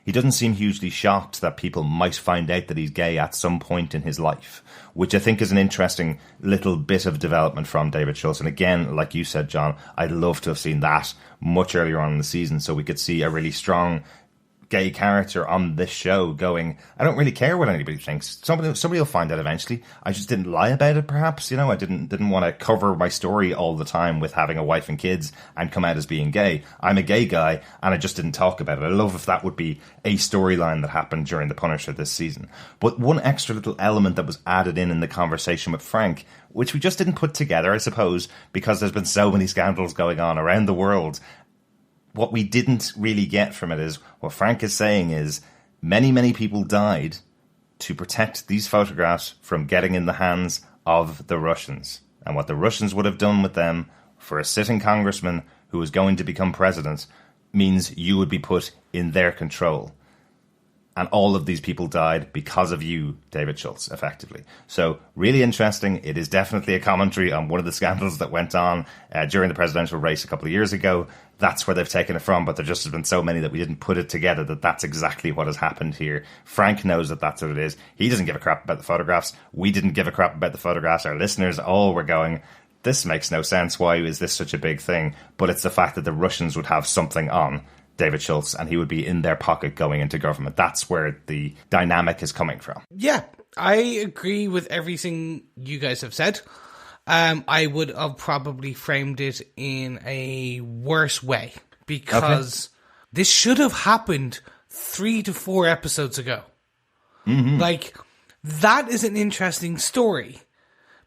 He doesn't seem hugely shocked that people might find out that he's gay at some point in his life, which I think is an interesting little bit of development from David Schultz. And again, like you said, John, I'd love to have seen that much earlier on in the season so we could see a really strong gay character on this show going, I don't really care what anybody thinks. Somebody will find out eventually. I just didn't lie about it, perhaps. I didn't want to cover my story all the time with having a wife and kids and come out as being gay. I'm a gay guy, and I just didn't talk about it. I love if that would be a storyline that happened during The Punisher this season. But one extra little element that was added in the conversation with Frank, which we just didn't put together, I suppose, because there's been so many scandals going on around the world, what we didn't really get from it is what Frank is saying is many, many people died to protect these photographs from getting in the hands of the Russians. And what the Russians would have done with them for a sitting congressman who was going to become president means you would be put in their control. And all of these people died because of you, David Schultz, effectively. So really interesting. It is definitely a commentary on one of the scandals that went on during the presidential race a couple of years ago. That's where they've taken it from, but there just has been so many that we didn't put it together that that's exactly what has happened here. Frank knows that that's what it is. He doesn't give a crap about the photographs. We didn't give a crap about the photographs. Our listeners all were going, this makes no sense. Why is this such a big thing? But it's the fact that the Russians would have something on David Schultz and he would be in their pocket going into government. That's where the dynamic is coming from. Yeah, I agree with everything you guys have said. I would have probably framed it in a worse way because this should have happened 3 to 4 episodes ago. Like, that is an interesting story.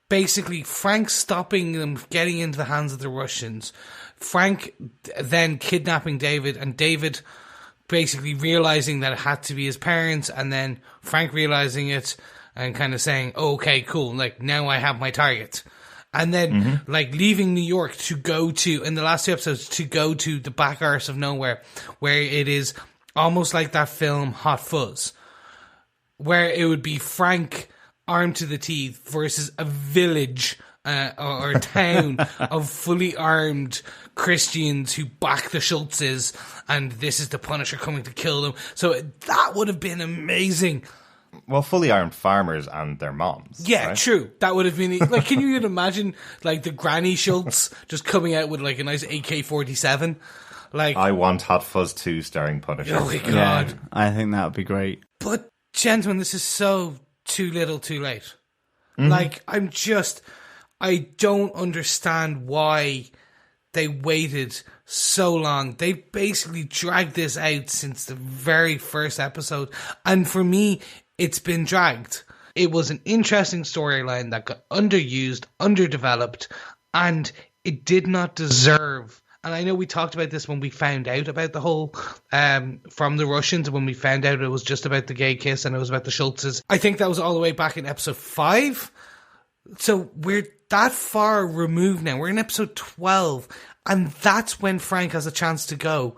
Basically, Frank stopping them getting into the hands of the Russians, Frank then kidnapping David, and David basically realizing that it had to be his parents, and then Frank realizing it and kind of saying, oh, okay, cool, like, now I have my target. And then, like, leaving New York to go to, in the last 2 episodes, to go to the back arse of nowhere, where it is almost like that film Hot Fuzz, where it would be Frank armed to the teeth versus a village or a town of fully armed Christians who back the Schultzes, and this is the Punisher coming to kill them. So that would have been amazing. Well, fully armed farmers and their moms. Yeah, right? True. That would have been, like, can you even imagine, like, the Granny Schultz just coming out with, like, a nice AK-47? Like, I want Hot Fuzz 2 starring Punisher. oh my God. Yeah, I think that would be great. But, gentlemen, this is so too little too late. Like, I don't understand why they waited so long. They basically dragged this out since the very first episode. And for me, it's been dragged. It was an interesting storyline that got underused, underdeveloped, and it did not deserve. And I know we talked about this when we found out about the whole, from the Russians, when we found out it was just about the gay kiss and it was about the Schultzes. I think that was all the way back in episode 5. So we're that far removed now. We're in episode 12. And that's when Frank has a chance to go,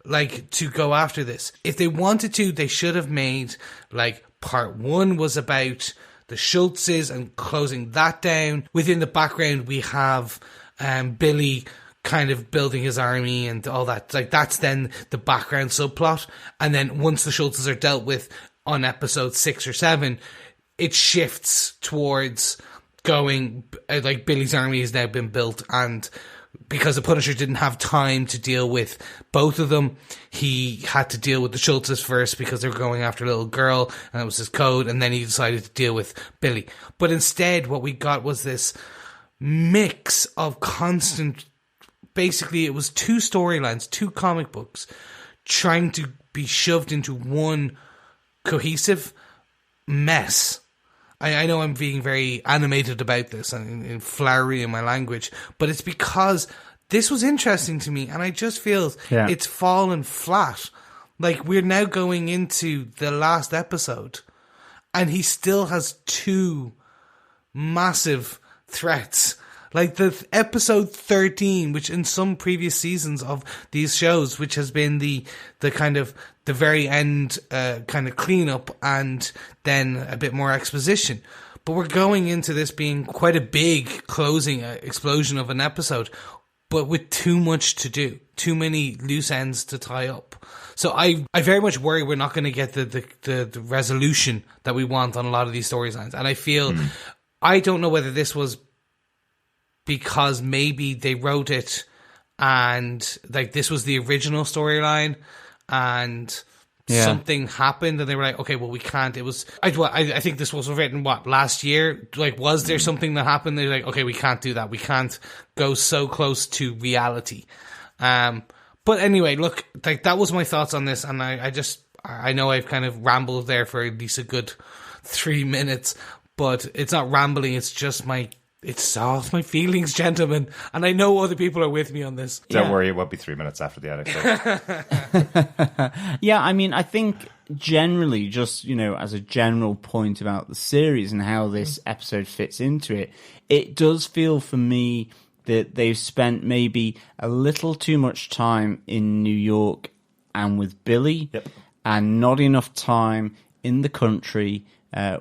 like, to go after this. If they wanted to, they should have made, like, part 1 was about the Schultzes and closing that down. Within the background, we have Billy kind of building his army and all that. Like, that's then the background subplot. And then once the Schultzes are dealt with on episode 6 or 7, it shifts towards going, like, Billy's army has now been built, and because the Punisher didn't have time to deal with both of them, he had to deal with the Schultzes first because they were going after a little girl and it was his code, and then he decided to deal with Billy. But instead, what we got was this mix of constant, basically it was 2 storylines, 2 comic books trying to be shoved into one cohesive mess. I know I'm being very animated about this and flowery in my language, but it's because this was interesting to me, and I just feel it's fallen flat. Like, we're now going into the last episode, and he still has 2 massive threats. Like the episode 13, which in some previous seasons of these shows, which has been the kind of the very end kind of cleanup and then a bit more exposition. But we're going into this being quite a big closing explosion of an episode, but with too much to do, too many loose ends to tie up. So I very much worry we're not going to get the resolution that we want on a lot of these storylines. And I feel, I don't know whether this was because maybe they wrote it and like this was the original storyline and something happened and they were like, okay, well, we can't. It was, I think this was written, last year? Like, was there something that happened? They're like, okay, we can't do that. We can't go so close to reality. But anyway, look, like that was my thoughts on this. And I know I've kind of rambled there for at least a good 3 minutes, but it's not rambling. It's just It soft my feelings, gentlemen. And I know other people are with me on this. Don't worry, it won't be 3 minutes after the edit. Yeah, I mean, I think generally, just, as a general point about the series and how this episode fits into it, it does feel for me that they've spent maybe a little too much time in New York and with Billy, and not enough time in the country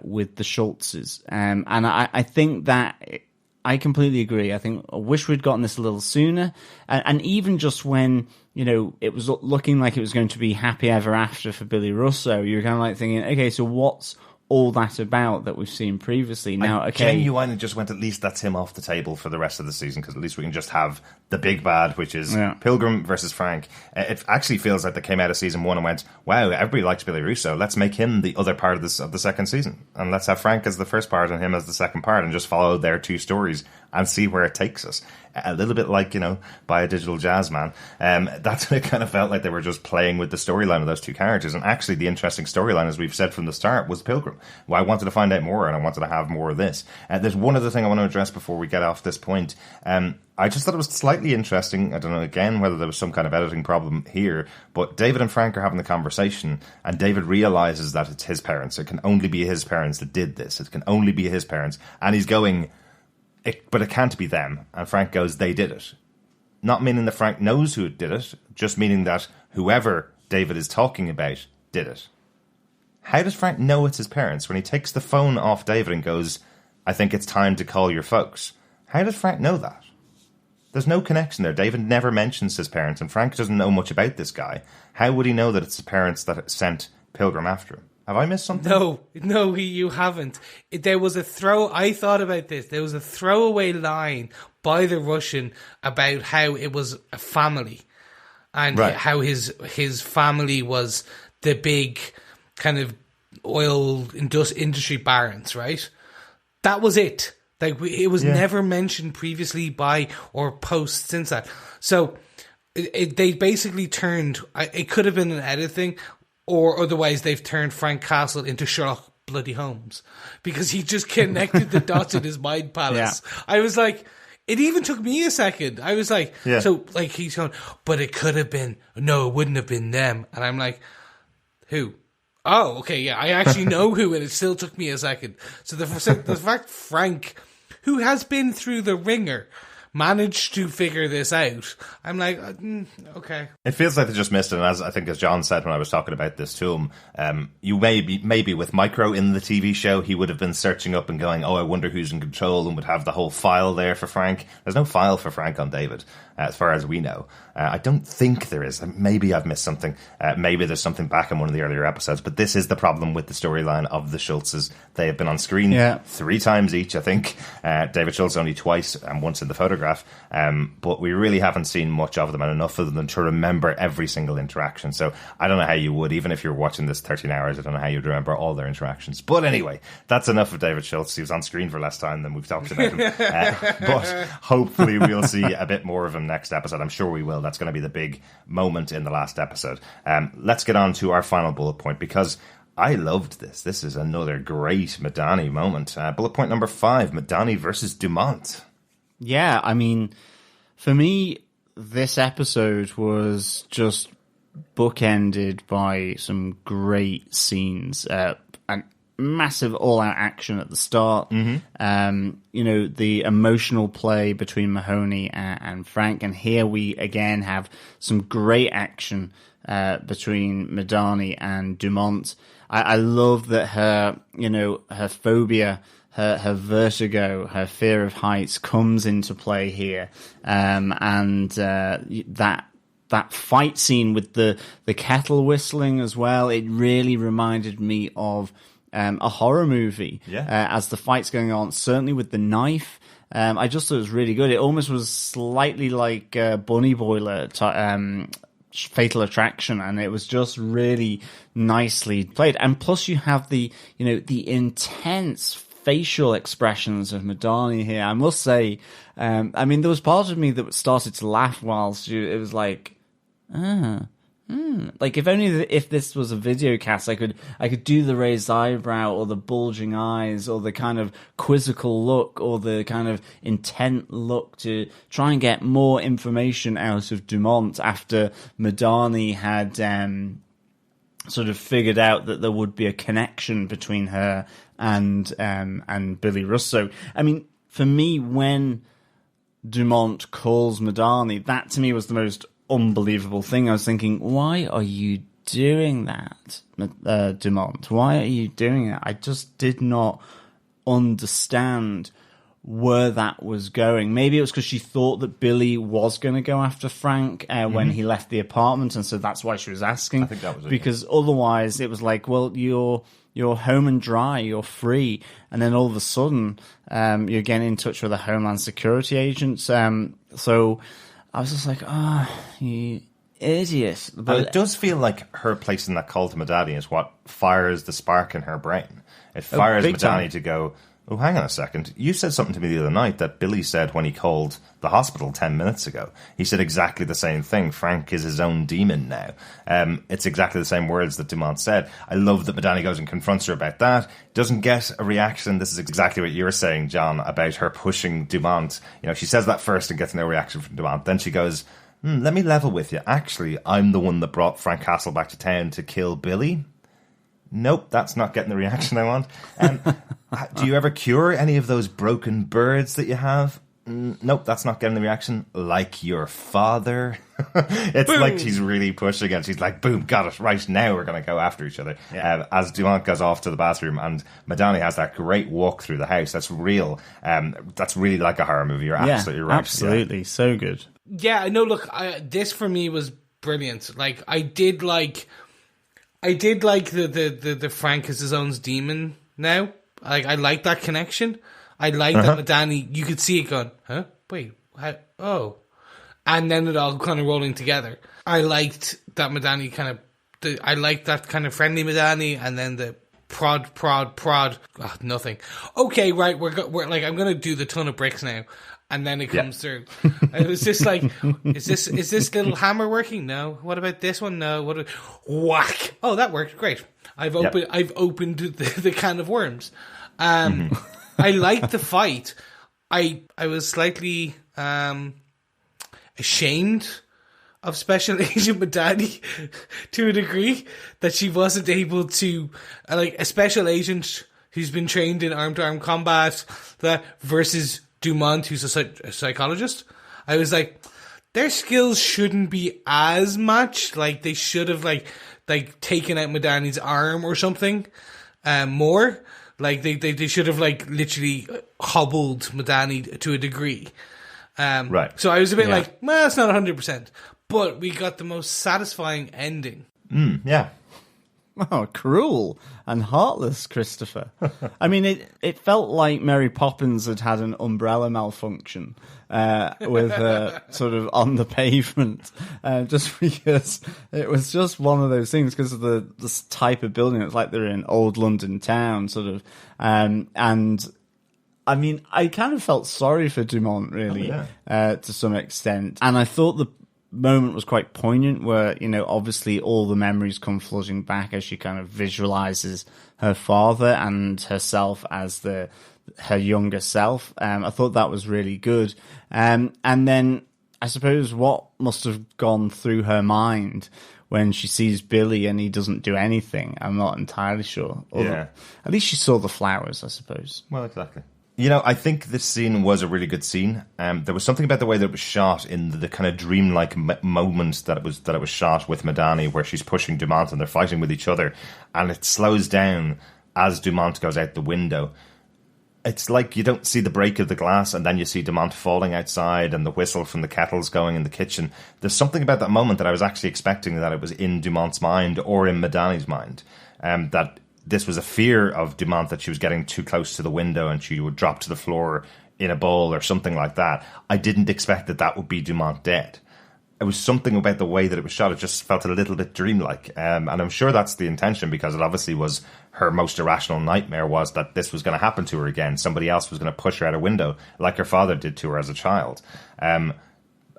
with the Schultzes. And I think that I completely agree. I wish we'd gotten this a little sooner. And even just when, it was looking like it was going to be happy ever after for Billy Russo, you're kind of like thinking, okay, so what's all that about that we've seen previously? Now, I genuinely just went, at least that's him off the table for the rest of the season, because at least we can just have the big bad, which is Pilgrim versus Frank. It actually feels like they came out of season 1 and went, wow, everybody likes Billy Russo, let's make him the other part of the second season, and let's have Frank as the first part and him as the second part, and just follow their 2 stories and see where it takes us. A little bit like, by a digital jazz man. That's what it kind of felt like. They were just playing with the storyline of those 2 characters. And actually, the interesting storyline, as we've said from the start, was Pilgrim. Well, I wanted to find out more, and I wanted to have more of this. There's one other thing I want to address before we get off this point. I just thought it was slightly interesting. I don't know, again, whether there was some kind of editing problem here, but David and Frank are having the conversation, and David realizes that it's his parents. It can only be his parents that did this. It can only be his parents. And he's going, but it can't be them. And Frank goes, they did it. Not meaning that Frank knows who did it, just meaning that whoever David is talking about did it. How does Frank know it's his parents when he takes the phone off David and goes, I think it's time to call your folks? How does Frank know that? There's no connection there. David never mentions his parents, and Frank doesn't know much about this guy. How would he know that it's his parents that sent Pilgrim after him? Have I missed something? No, you haven't. There was I thought about this. There was a throwaway line by the Russian about how it was a family, and how his family was the big kind of oil industry barons, right? That was it. Like, it was never mentioned previously by or post since that. So they basically turned. It could have been an edit thing. Or otherwise, they've turned Frank Castle into Sherlock bloody Holmes, because he just connected the dots in his mind palace. Yeah. I was like, it even took me a second. I was like, so like he's going, but it could have been. No, it wouldn't have been them. And I'm like, who? Oh, okay, yeah, I actually know who, and it still took me a second. So the fact Frank, who has been through the ringer, managed to figure this out, I'm like, okay. It feels like they just missed it, and as John said when I was talking about this to him, you maybe with Micro in the TV show, he would have been searching up and going, I wonder who's in control, and would have the whole file there for Frank. There's no file for Frank on David, as far as we know. I don't think there is. Maybe I've missed something. Maybe there's something back in one of the earlier episodes, but this is the problem with the storyline of the Schultzes. They have been on screen 3 times each, I think. David Schultz only twice, and once in the photograph. But we really haven't seen much of them, and enough of them to remember every single interaction. So I don't know how you would, even if you're watching this 13 hours, I don't know how you'd remember all their interactions. But anyway, that's enough of David Schultz. He was on screen for less time than we've talked about him. But hopefully we'll see a bit more of him next episode. I'm sure we will. That's going to be the big moment in the last episode. Let's get on to our final bullet point, because I loved this. This is another great Madani moment. Bullet point number 5, Madani versus Dumont. Yeah, I mean, for me, this episode was just bookended by some great scenes. And massive all-out action at the start. The emotional play between Mahoney and Frank. And here we, again, have some great action between Madani and Dumont. I love that her phobia, her vertigo, her fear of heights comes into play here. And that fight scene with the kettle whistling as well, it really reminded me of a horror movie. As the fight's going on, certainly with the knife. I just thought it was really good. It almost was slightly like Bunny Boiler, Fatal Attraction, and it was just really nicely played. And plus you have the intense facial expressions of Madani here. I must say, there was part of me that started to laugh whilst it was like, Like, if only if this was a video cast, I could do the raised eyebrow or the bulging eyes or the kind of quizzical look or the kind of intent look to try and get more information out of Dumont after Madani had sort of figured out that there would be a connection between her and Billy Russo. I mean, for me, when Dumont calls Madani, that to me was the most unbelievable thing. I was thinking, why are you doing that, Dumont? Why are you doing it? I just did not understand where that was going. Maybe it was because she thought that Billy was going to go after Frank when he left the apartment, and so that's why she was asking. I think that was it. Because otherwise it was like, well, you're home and dry, you're free, and then all of a sudden you're getting in touch with a Homeland Security agent. So I was just like, you idiot. But it does feel like her placing that call to Madani is what fires the spark in her brain. It fires Madani to go, oh, hang on a second. You said something to me the other night that Billy said when he called the hospital 10 minutes ago. He said exactly the same thing. Frank is his own demon now. It's exactly the same words that Dumont said. I love that Madani goes and confronts her about that. Doesn't get a reaction. This is exactly what you were saying, John, about her pushing Dumont. You know, she says that first and gets no reaction from Dumont. Then she goes, let me level with you. Actually, I'm the one that brought Frank Castle back to town to kill Billy. Nope, that's not getting the reaction I want. Do you ever cure any of those broken birds that you have? Nope, that's not getting the reaction. Like your father? It's boom. Like she's really pushing and she's like, boom, got it. Right, now we're going to go after each other. Yeah. As Dumont goes off to the bathroom and Madani has that great walk through the house. That's real. That's really like a horror movie. You're absolutely right. Absolutely. Yeah. So good. Yeah, I know. Look, this for me was brilliant. Like, I did like the Frank is his own demon now. I like that connection. I like that Madani, you could see it going, huh? Wait, how? Oh. And then it all kind of rolling together. I liked that Madani I liked that kind of friendly Madani, and then the prod. Oh, nothing. Okay, right, we're like, I'm going to do the ton of bricks now. And then it comes through. It was just like, is this little hammer working? No. What about this one? No. Whack. Oh, that worked. Great. I've opened the can of worms. I liked the fight. I was slightly ashamed of Special Agent Madani to a degree that she wasn't able to, like, a special agent who's been trained in arm-to-arm combat versus Dumont, who's a psychologist. I was like, their skills shouldn't be as much. Like, they should have like taken out Madani's arm or something more. Like, they should have like literally hobbled Madani to a degree. Right. So I was a bit like, well, it's not 100%, but we got the most satisfying ending. Yeah. Oh, cruel and heartless, Christopher. I mean, it felt like Mary Poppins had an umbrella malfunction with sort of on the pavement, just because it was just one of those things because of this type of building. It's like they're in old London town, sort of. And I mean, I kind of felt sorry for Dumont, really, to some extent. And I thought the moment was quite poignant where, you know, obviously all the memories come flooding back as she kind of visualizes her father and herself as her younger self. I thought that was really good. And then I suppose what must have gone through her mind when she sees Billy and he doesn't do anything, I'm not entirely sure. At least she saw the flowers, I suppose. Well, exactly. You know, I think this scene was a really good scene. There was something about the way that it was shot in the kind of dreamlike moment that it was shot with Madani, where she's pushing Dumont and they're fighting with each other, and it slows down as Dumont goes out the window. It's like you don't see the break of the glass, and then you see Dumont falling outside and the whistle from the kettles going in the kitchen. There's something about that moment that I was actually expecting that it was in Dumont's mind or in Madani's mind, that this was a fear of Dumont that she was getting too close to the window and she would drop to the floor in a bowl or something like that. I didn't expect that would be Dumont dead. It was something about the way that it was shot. It just felt a little bit dreamlike. And I'm sure that's the intention, because it obviously was her most irrational nightmare was that this was going to happen to her again. Somebody else was going to push her out a window like her father did to her as a child.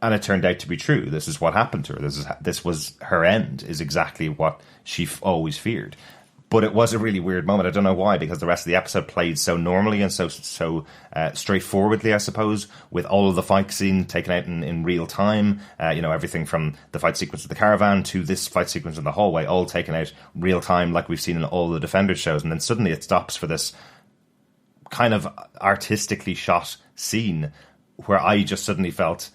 And it turned out to be true. This is what happened to her. This was her end, is exactly what she always feared. But it was a really weird moment. I don't know why, because the rest of the episode played so normally and so straightforwardly, I suppose, with all of the fight scene taken out in real time. Everything from the fight sequence of the caravan to this fight sequence in the hallway, all taken out real time, like we've seen in all the Defenders shows. And then suddenly it stops for this kind of artistically shot scene where I just suddenly felt,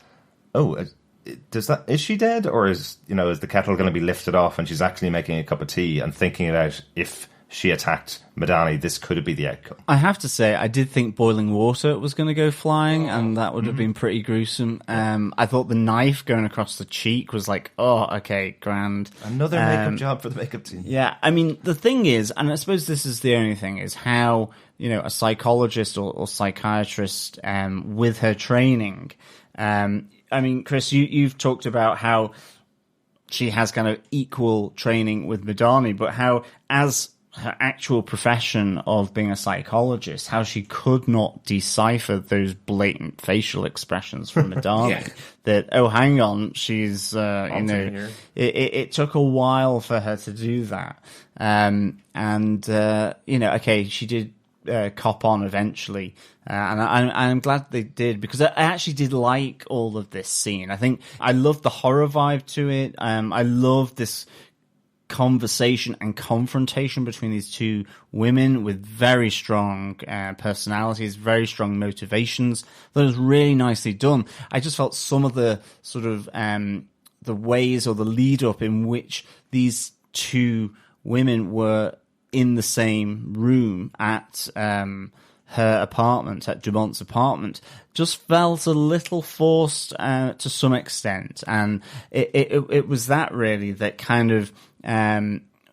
oh, is she dead, or is the kettle going to be lifted off and she's actually making a cup of tea and thinking about if she attacked Madani, this could be the outcome. I have to say, I did think boiling water was going to go flying, and that would have been pretty gruesome. I thought the knife going across the cheek was like, oh, okay, grand. Another makeup job for the makeup team. Yeah, I mean, the thing is, and I suppose this is the only thing, is how, a psychologist or psychiatrist with her training, I mean, Chris, you've talked about how she has kind of equal training with Madani, but how, as her actual profession of being a psychologist, how she could not decipher those blatant facial expressions from Madani. Yeah. That, oh, hang on, she's, it took a while for her to do that. Okay, she did cop on eventually, and I'm glad they did, because I actually did like all of this scene. I think I love the horror vibe to it. I love this conversation and confrontation between these two women with very strong personalities, very strong motivations. That was really nicely done. I just felt some of the sort of the ways or the lead up in which these two women were in the same room at her apartment, at Dumont's apartment, just felt a little forced to some extent. And it was that really that kind of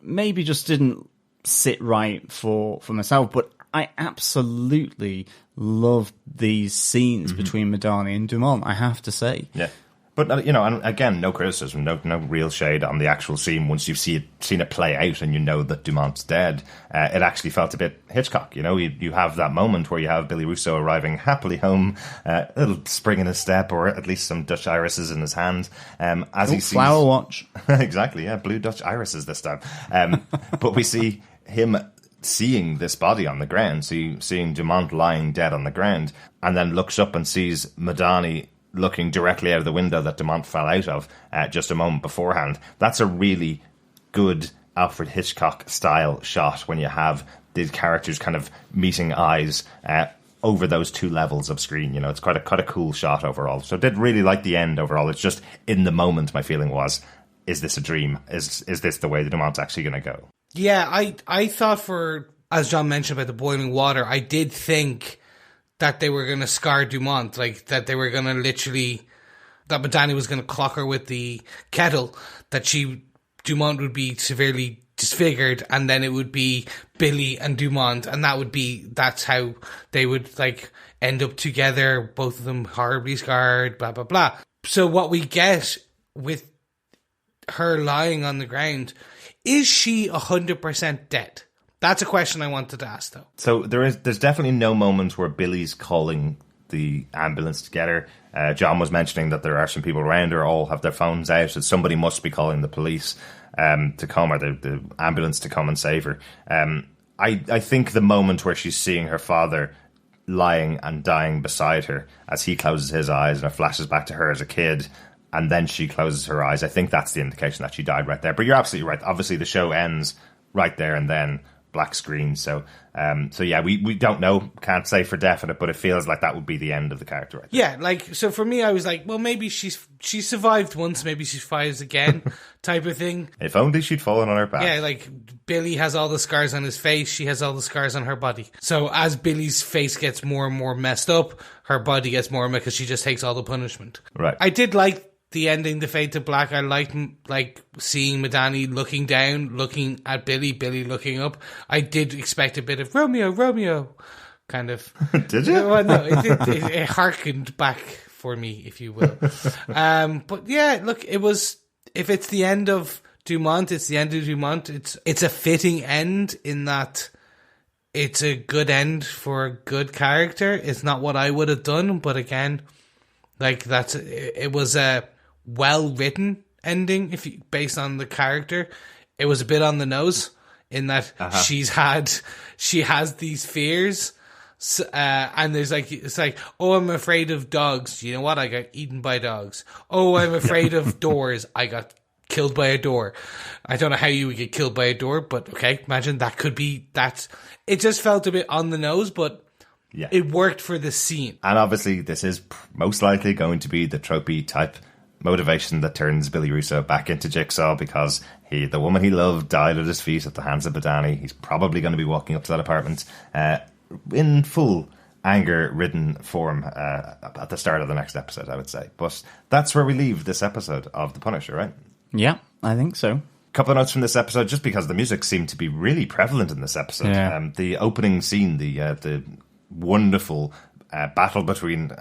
maybe just didn't sit right for myself. But I absolutely loved these scenes between Madani and Dumont, I have to say. Yeah. But, and again, no criticism, no real shade on the actual scene. Once you've seen it play out and you know that Dumont's dead, it actually felt a bit Hitchcock. You have that moment where you have Billy Russo arriving happily home, a little spring in his step, or at least some Dutch irises in his hand. As he sees flower watch. Exactly, yeah, blue Dutch irises this time. But we see him seeing this body on the ground, seeing Dumont lying dead on the ground, and then looks up and sees Madani looking directly out of the window that Dumont fell out of just a moment beforehand. That's a really good Alfred Hitchcock style shot when you have these characters kind of meeting eyes over those two levels of screen. It's quite a cool shot overall. So I did really like the end overall. It's just in the moment my feeling was, is this a dream? Is this the way that Dumont's actually going to go? Yeah, I thought as John mentioned about the boiling water, I did think that they were going to scar Dumont, like that they were going to that Madani was going to clock her with the kettle, that Dumont would be severely disfigured, and then it would be Billy and Dumont, and that's how they would like end up together, both of them horribly scarred, blah, blah, blah. So what we get with her lying on the ground, is she 100% dead? That's a question I wanted to ask, though. So there's definitely no moment where Billy's calling the ambulance to get her. John was mentioning that there are some people around her, all have their phones out, and somebody must be calling the police to come, or the ambulance to come and save her. I think the moment where she's seeing her father lying and dying beside her as he closes his eyes and it flashes back to her as a kid, and then she closes her eyes, I think that's the indication that she died right there. But you're absolutely right. Obviously, the show ends right there and then. Black screen, so yeah, we don't know, can't say for definite, but it feels like that would be the end of the character right there. Yeah, like, so for me I was like, well, maybe she survived once, maybe she survives again type of thing. If only she'd fallen on her back. Yeah, like Billy has all the scars on his face, she has all the scars on her body, so as Billy's face gets more and more messed up, her body gets more because she just takes all the punishment. Right. I did like the ending, the fade to black. I liked seeing Madani looking down, looking at Billy looking up. I did expect a bit of Romeo, kind of. Did you? Well, no, it harkened back for me, if you will. But yeah, look, it was. If it's the end of Dumont, it's the end of Dumont. It's a fitting end in that it's a good end for a good character. It's not what I would have done, but again, Like it was a well written ending. Based on the character, it was a bit on the nose in that she has these fears. And there's it's like, oh, I'm afraid of dogs. You know what? I got eaten by dogs. Oh, I'm afraid of doors. I got killed by a door. I don't know how you would get killed by a door, but okay, imagine that could be that. It just felt a bit on the nose, but yeah, it worked for the scene. And obviously, this is most likely going to be the tropey type motivation that turns Billy Russo back into Jigsaw, because the woman he loved died at his feet at the hands of Badani. He's probably going to be walking up to that apartment in full anger-ridden form at the start of the next episode, I would say. But that's where we leave this episode of The Punisher, right? Yeah, I think so. Couple of notes from this episode, just because the music seemed to be really prevalent in this episode. Yeah. The opening scene, the wonderful battle between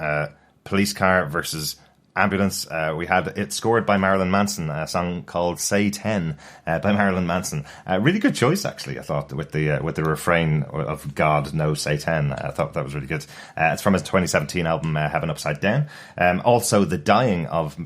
police car versus ambulance. We had it scored by Marilyn Manson, a song called "Say 10" by Marilyn Manson. Really good choice, actually. I thought with the refrain of "God, no, say 10." I thought that was really good. It's from his 2017 album "Heaven Upside Down." Also, the dying of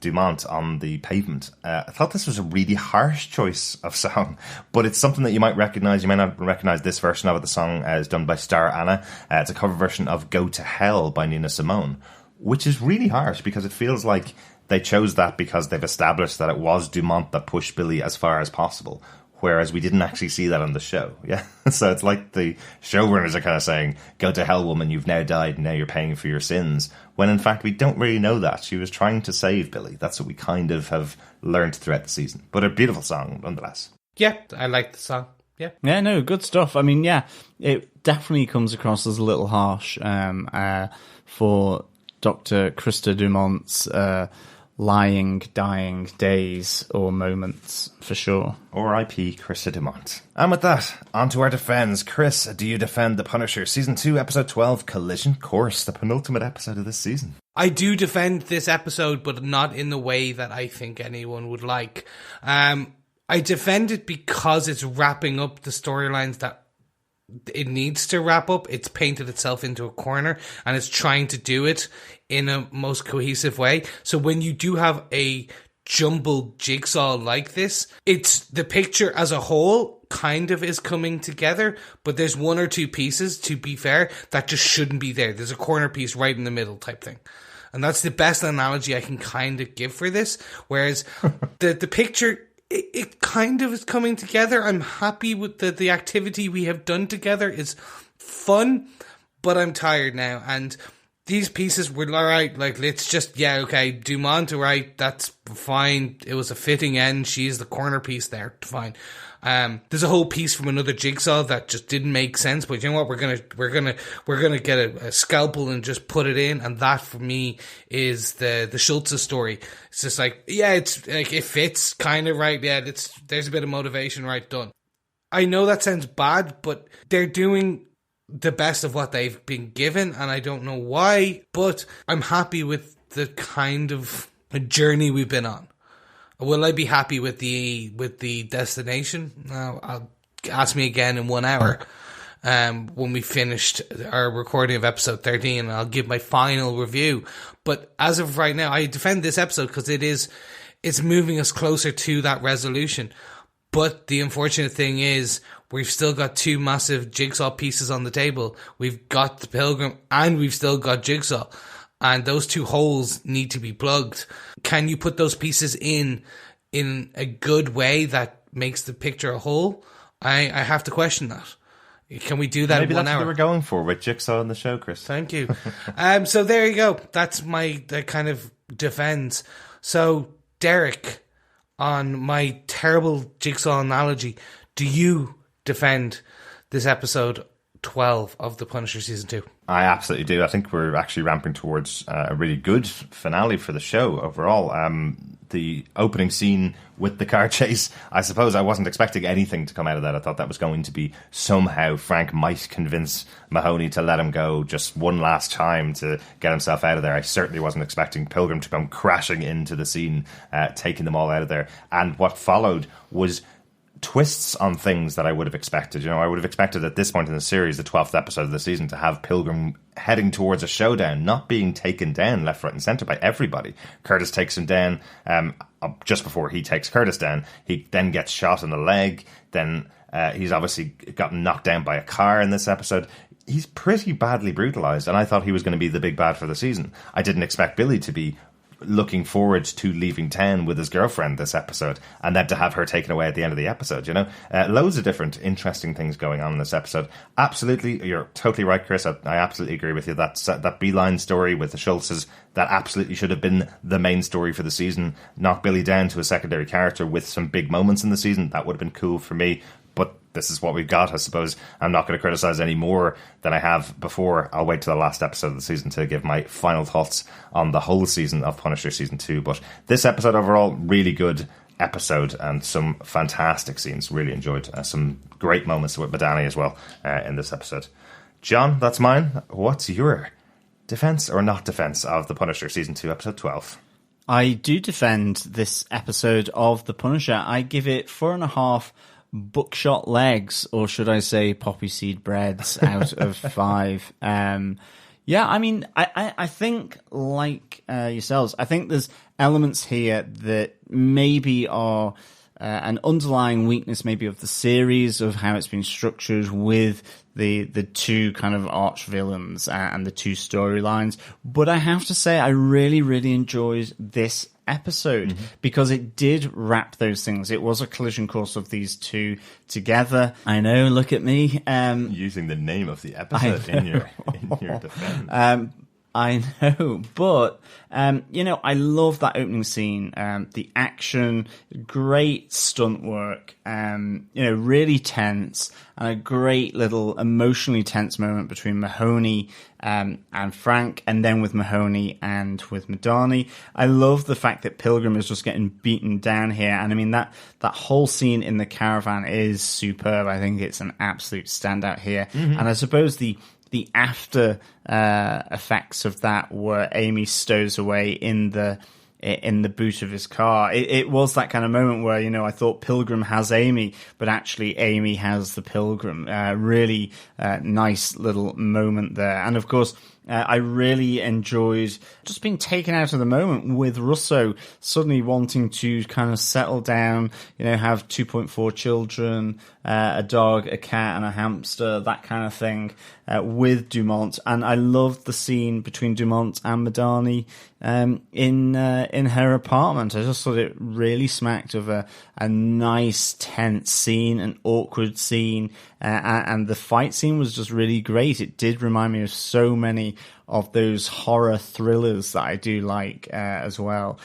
Dumont on the pavement. I thought this was a really harsh choice of song, but it's something that you might recognize. You might not recognize this version of it. The song is done by Star Anna. It's a cover version of "Go to Hell" by Nina Simone, which is really harsh because it feels like they chose that because they've established that it was Dumont that pushed Billy as far as possible, whereas we didn't actually see that on the show. Yeah, so it's like the showrunners are kind of saying, "Go to hell, woman, you've now died, and now you're paying for your sins," when in fact we don't really know that. She was trying to save Billy. That's what we kind of have learned throughout the season. But a beautiful song, nonetheless. Yeah, I like the song. Yeah. Yeah, no, good stuff. I mean, yeah, it definitely comes across as a little harsh for Dr. Krista Dumont's lying, dying days or moments, for sure. R.I.P. Krista Dumont. And with that, on to our defense. Chris, do you defend The Punisher? Season 2, Episode 12, Collision Course, the penultimate episode of this season. I do defend this episode, but not in the way that I think anyone would like. I defend it because it's wrapping up the storylines that it needs to wrap up. It's painted itself into a corner, and it's trying to do it in a most cohesive way. So when you do have a jumbled jigsaw like this, it's the picture as a whole kind of is coming together, but there's one or two pieces, to be fair, that just shouldn't be there. There's a corner piece right in the middle type thing. And that's the best analogy I can kind of give for this. Whereas the picture, it kind of is coming together. I'm happy with the activity we have done together is fun, but I'm tired now. And these pieces were alright, like, let's just, yeah, okay, Dumont, alright, that's fine. It was a fitting end. She's the corner piece there, fine. There's a whole piece from another jigsaw that just didn't make sense, but you know what, we're gonna get a scalpel and just put it in, and that for me is the Schultz story. It's just like, yeah, it's like, it fits kind of right, yeah, there's a bit of motivation, right, done. I know that sounds bad, but they're doing the best of what they've been given, and I don't know why, but I'm happy with the kind of journey we've been on. Will I be happy with the destination? I'll ask me again in 1 hour when we finished our recording of episode 13, and I'll give my final review. But as of right now, I defend this episode because it's moving us closer to that resolution. But the unfortunate thing is, we've still got two massive jigsaw pieces on the table. We've got the Pilgrim and we've still got Jigsaw. And those two holes need to be plugged. Can you put those pieces in a good way that makes the picture a whole? I have to question that. Can we do that Maybe in 1 that's hour? what we're going for with Jigsaw on the show, Chris. Thank you. So there you go. That's my kind of defense. So, Derek, on my terrible Jigsaw analogy, do you defend this episode 12 of The Punisher Season 2? I absolutely do. I think we're actually ramping towards a really good finale for the show overall. The opening scene with the car chase, I suppose I wasn't expecting anything to come out of that. I thought that was going to be somehow Frank might convince Mahoney to let him go just one last time to get himself out of there. I certainly wasn't expecting Pilgrim to come crashing into the scene, taking them all out of there. And what followed was twists on things that I would have expected. You know, I would have expected at this point in the series, the 12th episode of the season, to have Pilgrim heading towards a showdown, not being taken down left, right and centre by everybody. Curtis takes him down just before he takes Curtis down. He then gets shot in the leg. Then he's obviously gotten knocked down by a car in this episode. He's pretty badly brutalised, and I thought he was going to be the big bad for the season. I didn't expect Billy to be looking forward to leaving town with his girlfriend this episode, and then to have her taken away at the end of the episode. You know, loads of different interesting things going on in this episode. Absolutely, you're totally right, Chris. I absolutely agree with you. That Beeline story with the Schultzes, that absolutely should have been the main story for the season. Knock Billy down to a secondary character with some big moments in the season. That would have been cool for me. But this is what we've got, I suppose. I'm not going to criticise any more than I have before. I'll wait till the last episode of the season to give my final thoughts on the whole season of Punisher Season 2. But this episode overall, really good episode and some fantastic scenes. Really enjoyed some great moments with Madani as well in this episode. John, that's mine. What's your defence or not defence of The Punisher Season 2, Episode 12? I do defend this episode of The Punisher. I give it 4.5 buckshot legs, or should I say poppy seed breads, out of 5. Yeah, I mean, I think, like yourselves, I think there's elements here that maybe are an underlying weakness maybe of the series, of how it's been structured with the two kind of arch villains and the two storylines. But I have to say, I really, really enjoyed this episode because it did wrap those things. It was a collision course of these two together. I know, look at me. Using the name of the episode in your defense. I know, but, you know, I love that opening scene. The action, great stunt work, you know, really tense, and a great little emotionally tense moment between Mahoney and Frank, and then with Mahoney and with Madani. I love the fact that Pilgrim is just getting beaten down here, and I mean, that whole scene in the caravan is superb. I think it's an absolute standout here, and I suppose the after effects of that were Amy stows away in the boot of his car. It was that kind of moment where, you know, I thought Pilgrim has Amy, but actually Amy has the Pilgrim. Really nice little moment there. And of course, I really enjoyed just being taken out of the moment with Russo suddenly wanting to kind of settle down, you know, have 2.4 children, a dog, a cat, and a hamster, that kind of thing, with Dumont. And I loved the scene between Dumont and Madani in her apartment. I just thought it really smacked of a nice, tense scene, an awkward scene, and the fight scene was just really great. It did remind me of so many of those horror thrillers that I do like as well.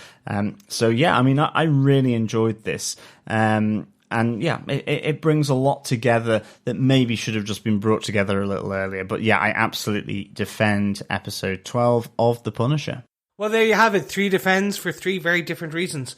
So yeah, I mean, I really enjoyed this. And yeah, it brings a lot together that maybe should have just been brought together a little earlier. But yeah, I absolutely defend episode 12 of The Punisher. Well, there you have it. 3 defends for 3 very different reasons.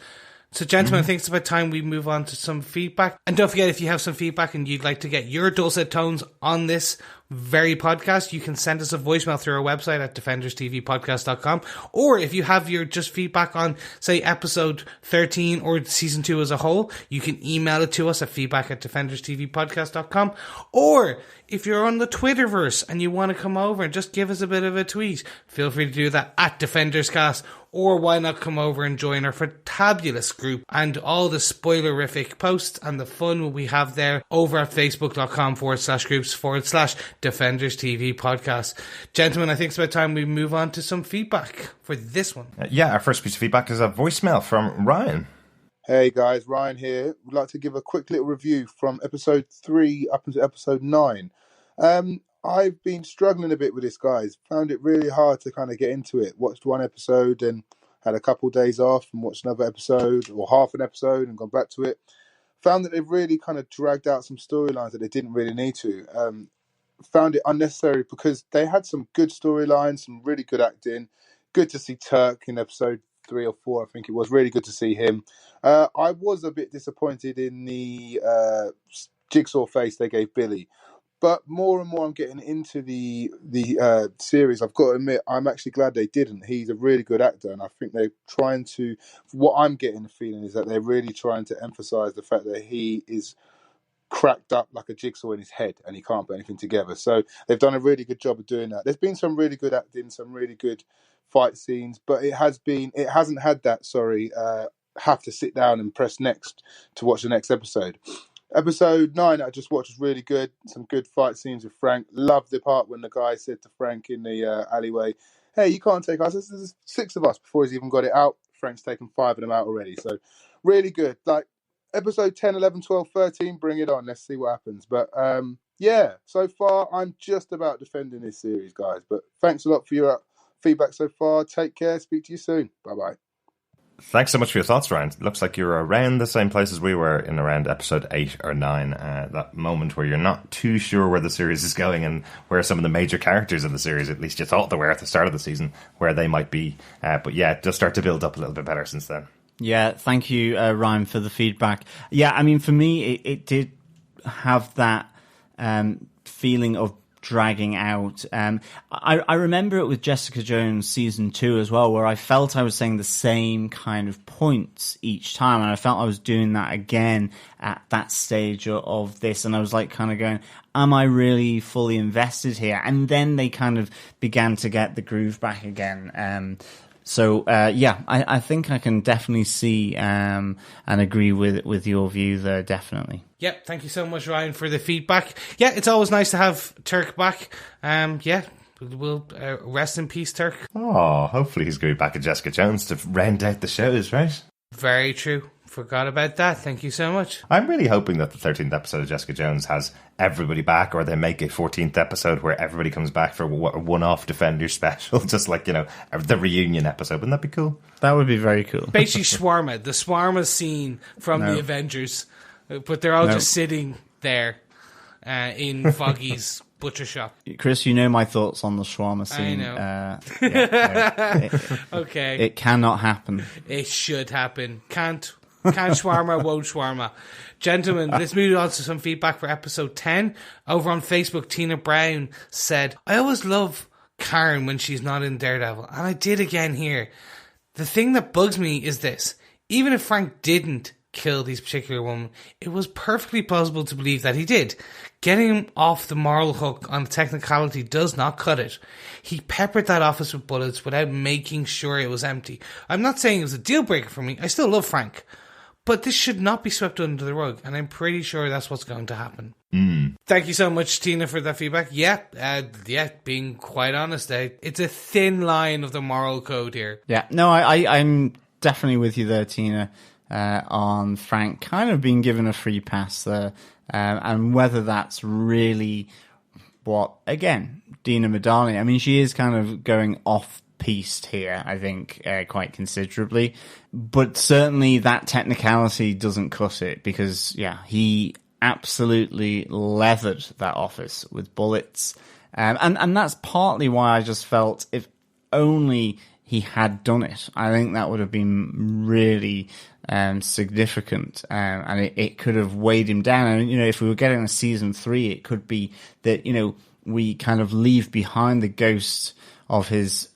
So, gentlemen, I think it's about time we move on to some feedback. And don't forget, if you have some feedback and you'd like to get your dulcet tones on this very podcast, you can send us a voicemail through our website at defenderstvpodcast.com. Or if you have your just feedback on, say, episode 13 or season 2 as a whole, you can email it to us at feedback@defenderstvpodcast.com. Or if you're on the Twitterverse and you want to come over and just give us a bit of a tweet, feel free to do that at DefendersCast. Or why not come over and join our fantabulous group and all the spoilerific posts and the fun we have there over at facebook.com/groups/Defenders TV podcast. Gentlemen, I think it's about time we move on to some feedback for this one. Yeah, our first piece of feedback is a voicemail from Ryan. Hey guys, Ryan here. Would like to give a quick little review from episode 3 up until episode 9. I've been struggling a bit with this, guys. Found it really hard to kind of get into it. Watched one episode and had a couple days off and watched another episode or half an episode and gone back to it. Found that they've really kind of dragged out some storylines that they didn't really need to. Found it unnecessary because they had some good storylines, some really good acting. Good to see Turk in episode 3 or 4, I think it was. Really good to see him. I was a bit disappointed in the jigsaw face they gave Billy. But more and more I'm getting into the series. I've got to admit, I'm actually glad they didn't. He's a really good actor, and I think they're trying to. What I'm getting the feeling is that they're really trying to emphasise the fact that he is cracked up like a jigsaw in his head and he can't put anything together. So they've done a really good job of doing that. There's been some really good acting, some really good fight scenes, but it hasn't had that, have to sit down and press next to watch the next episode. Episode 9 I just watched was really good. Some good fight scenes with Frank. Loved the part when the guy said to Frank in the alleyway, "Hey, you can't take us. There's 6 of us," before he's even got it out. Frank's taken 5 of them out already. So really good. Like episode 10, 11, 12, 13, bring it on. Let's see what happens. But yeah, so far I'm just about defending this series, guys. But thanks a lot for your feedback so far. Take care. Speak to you soon. Bye-bye. Thanks so much for your thoughts, Ryan. It looks like you're around the same place as we were in around episode 8 or 9. That moment where you're not too sure where the series is going and where some of the major characters in the series, at least you thought they were at the start of the season, where they might be. But yeah, it does start to build up a little bit better since then. Yeah, thank you, Ryan, for the feedback. Yeah, I mean, for me, it did have that feeling of dragging out. I remember it with Jessica Jones season 2 as well, where I felt I was saying the same kind of points each time, and I felt I was doing that again at that stage of this, and I was like kind of going, am I really fully invested here? And then they kind of began to get the groove back again. So I think I can definitely see and agree with your view there, definitely. Yep, thank you so much, Ryan, for the feedback. Yeah, it's always nice to have Turk back. We'll rest in peace, Turk. Oh, hopefully he's going to be back at Jessica Jones to round out the shows, right? Very true. Forgot about that. Thank you so much. I'm really hoping that the 13th episode of Jessica Jones has everybody back, or they make a 14th episode where everybody comes back for a one-off Defender special, just like, the reunion episode. Wouldn't that be cool? That would be very cool. Basically Shawarma, the Shawarma scene from the Avengers, but they're all just sitting there in Foggy's butcher shop. Chris, you know my thoughts on the shawarma scene. I know. Okay. It cannot happen. It should happen. Can't shawarma, won't shawarma. Gentlemen, let's move on to some feedback for episode 10. Over on Facebook, Tina Brown said, I always love Karen when she's not in Daredevil, and I did again here. The thing that bugs me is this. Even if Frank didn't kill this particular woman, it was perfectly plausible to believe that he did. Getting him off the moral hook on technicality does not cut it. He peppered that office with bullets without making sure it was empty. I'm not saying it was a deal breaker for me. I still love Frank. But this should not be swept under the rug, and I'm pretty sure that's what's going to happen. Thank you so much, Tina, for that feedback. Being quite honest, it's a thin line of the moral code here. Yeah, no, I'm definitely with you there, Tina, on Frank kind of being given a free pass there, and whether that's really what, again, Dina Madani, I mean, she is kind of going off-piste here, I think, quite considerably. But certainly that technicality doesn't cut it because, he absolutely leathered that office with bullets. And that's partly why I just felt if only he had done it, I think that would have been really significant, and it could have weighed him down. And, if we were getting a season 3, it could be that, we kind of leave behind the ghost of his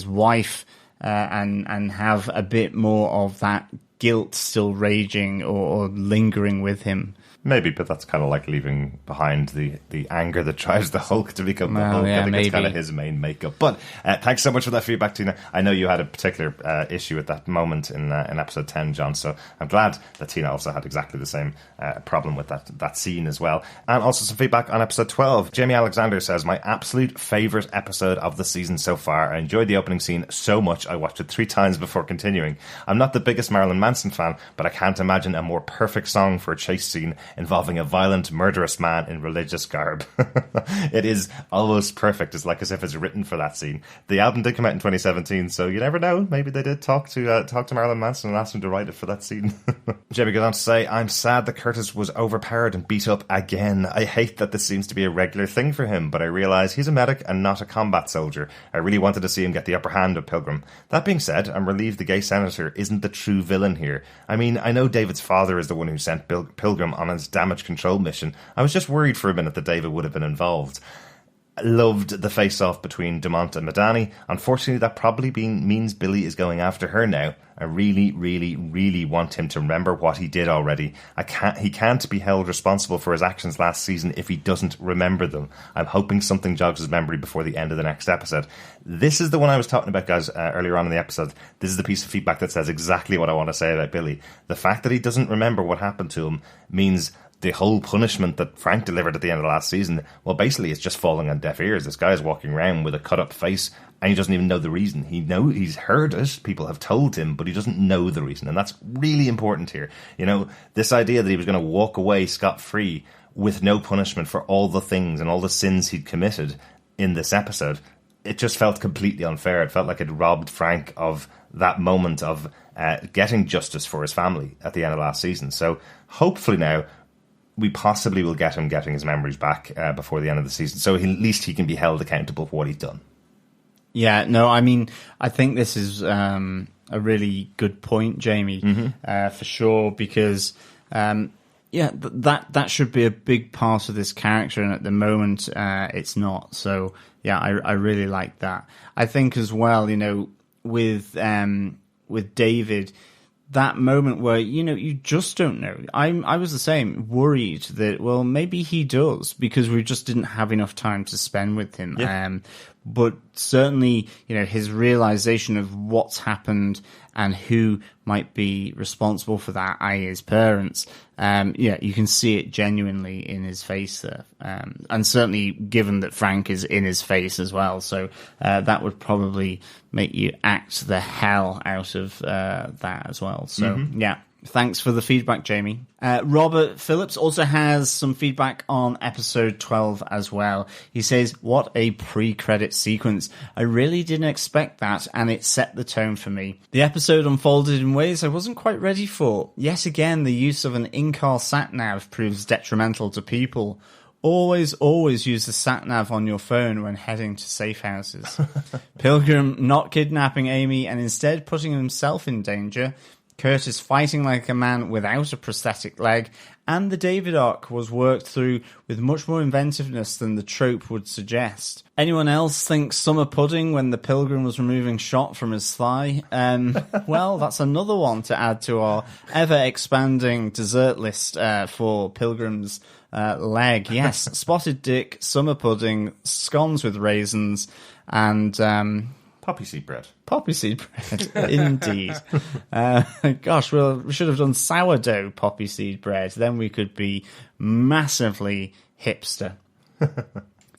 wife, and have a bit more of that guilt still raging or lingering with him. Maybe, but that's kind of like leaving behind the anger that drives the Hulk to become the Hulk. Yeah, I think maybe. it's kind of his main makeup. But thanks so much for that feedback, Tina. I know you had a particular issue at that moment in episode 10, John, so I'm glad that Tina also had exactly the same problem with that scene as well. And also some feedback on episode 12. Jamie Alexander says, my absolute favourite episode of the season so far. I enjoyed the opening scene so much I watched it 3 times before continuing. I'm not the biggest Marilyn Manson fan, but I can't imagine a more perfect song for a chase scene involving a violent, murderous man in religious garb. It is almost perfect. It's like as if it's written for that scene. The album did come out in 2017, so you never know. Maybe they did talk to Marilyn Manson and ask him to write it for that scene. Jamie goes on to say, I'm sad that Curtis was overpowered and beat up again. I hate that this seems to be a regular thing for him, but I realise he's a medic and not a combat soldier. I really wanted to see him get the upper hand of Pilgrim. That being said, I'm relieved the gay senator isn't the true villain here. I mean, I know David's father is the one who sent Pilgrim on Superman's damage control mission. I was just worried for a minute that David would have been involved. Loved the face-off between Dumont and Madani. Unfortunately, that probably means Billy is going after her now. I really, really, really want him to remember what he did already. He can't be held responsible for his actions last season if he doesn't remember them. I'm hoping something jogs his memory before the end of the next episode. This is the one I was talking about, guys, earlier on in the episode. This is the piece of feedback that says exactly what I want to say about Billy. The fact that he doesn't remember what happened to him means the whole punishment that Frank delivered at the end of last season, well, basically it's just falling on deaf ears. This guy is walking around with a cut-up face, and he doesn't even know the reason. He's heard it, people have told him, but he doesn't know the reason, and that's really important here. You know, this idea that he was going to walk away scot-free with no punishment for all the things and all the sins he'd committed in this episode, it just felt completely unfair. It felt like it robbed Frank of that moment of getting justice for his family at the end of last season. So hopefully now, we possibly will get him getting his memories back before the end of the season. So at least he can be held accountable for what he's done. Yeah, no, I mean, I think this is a really good point, Jamie, for sure, because, that should be a big part of this character, and at the moment, it's not. So, yeah, I really like that. I think as well, you know, with David, that moment where, you know, you just don't know. I was the same, worried that, well, maybe he does, because we just didn't have enough time to spend with him. Yeah. But certainly, you know, his realization of what's happened and who might be responsible for that, i.e. his parents, you can see it genuinely in his face there. And certainly given that Frank is in his face as well. So that would probably make you act the hell out of that as well. So, yeah. Thanks for the feedback, Jamie. Robert Phillips also has some feedback on episode 12 as well. He says, what a pre-credit sequence. I really didn't expect that, and it set the tone for me. The episode unfolded in ways I wasn't quite ready for. Yet again, the use of an in-car sat-nav proves detrimental to people. Always use the sat-nav on your phone when heading to safe houses. Pilgrim not kidnapping Amy and instead putting himself in danger. Curtis fighting like a man without a prosthetic leg, and the David arc was worked through with much more inventiveness than the trope would suggest. Anyone else think summer pudding when the Pilgrim was removing shot from his thigh? Well, that's another one to add to our ever-expanding dessert list for Pilgrim's leg. Yes, spotted dick, summer pudding, scones with raisins, and... Poppy seed bread. Poppy seed bread, indeed. Gosh, we should have done sourdough poppy seed bread. Then we could be massively hipster.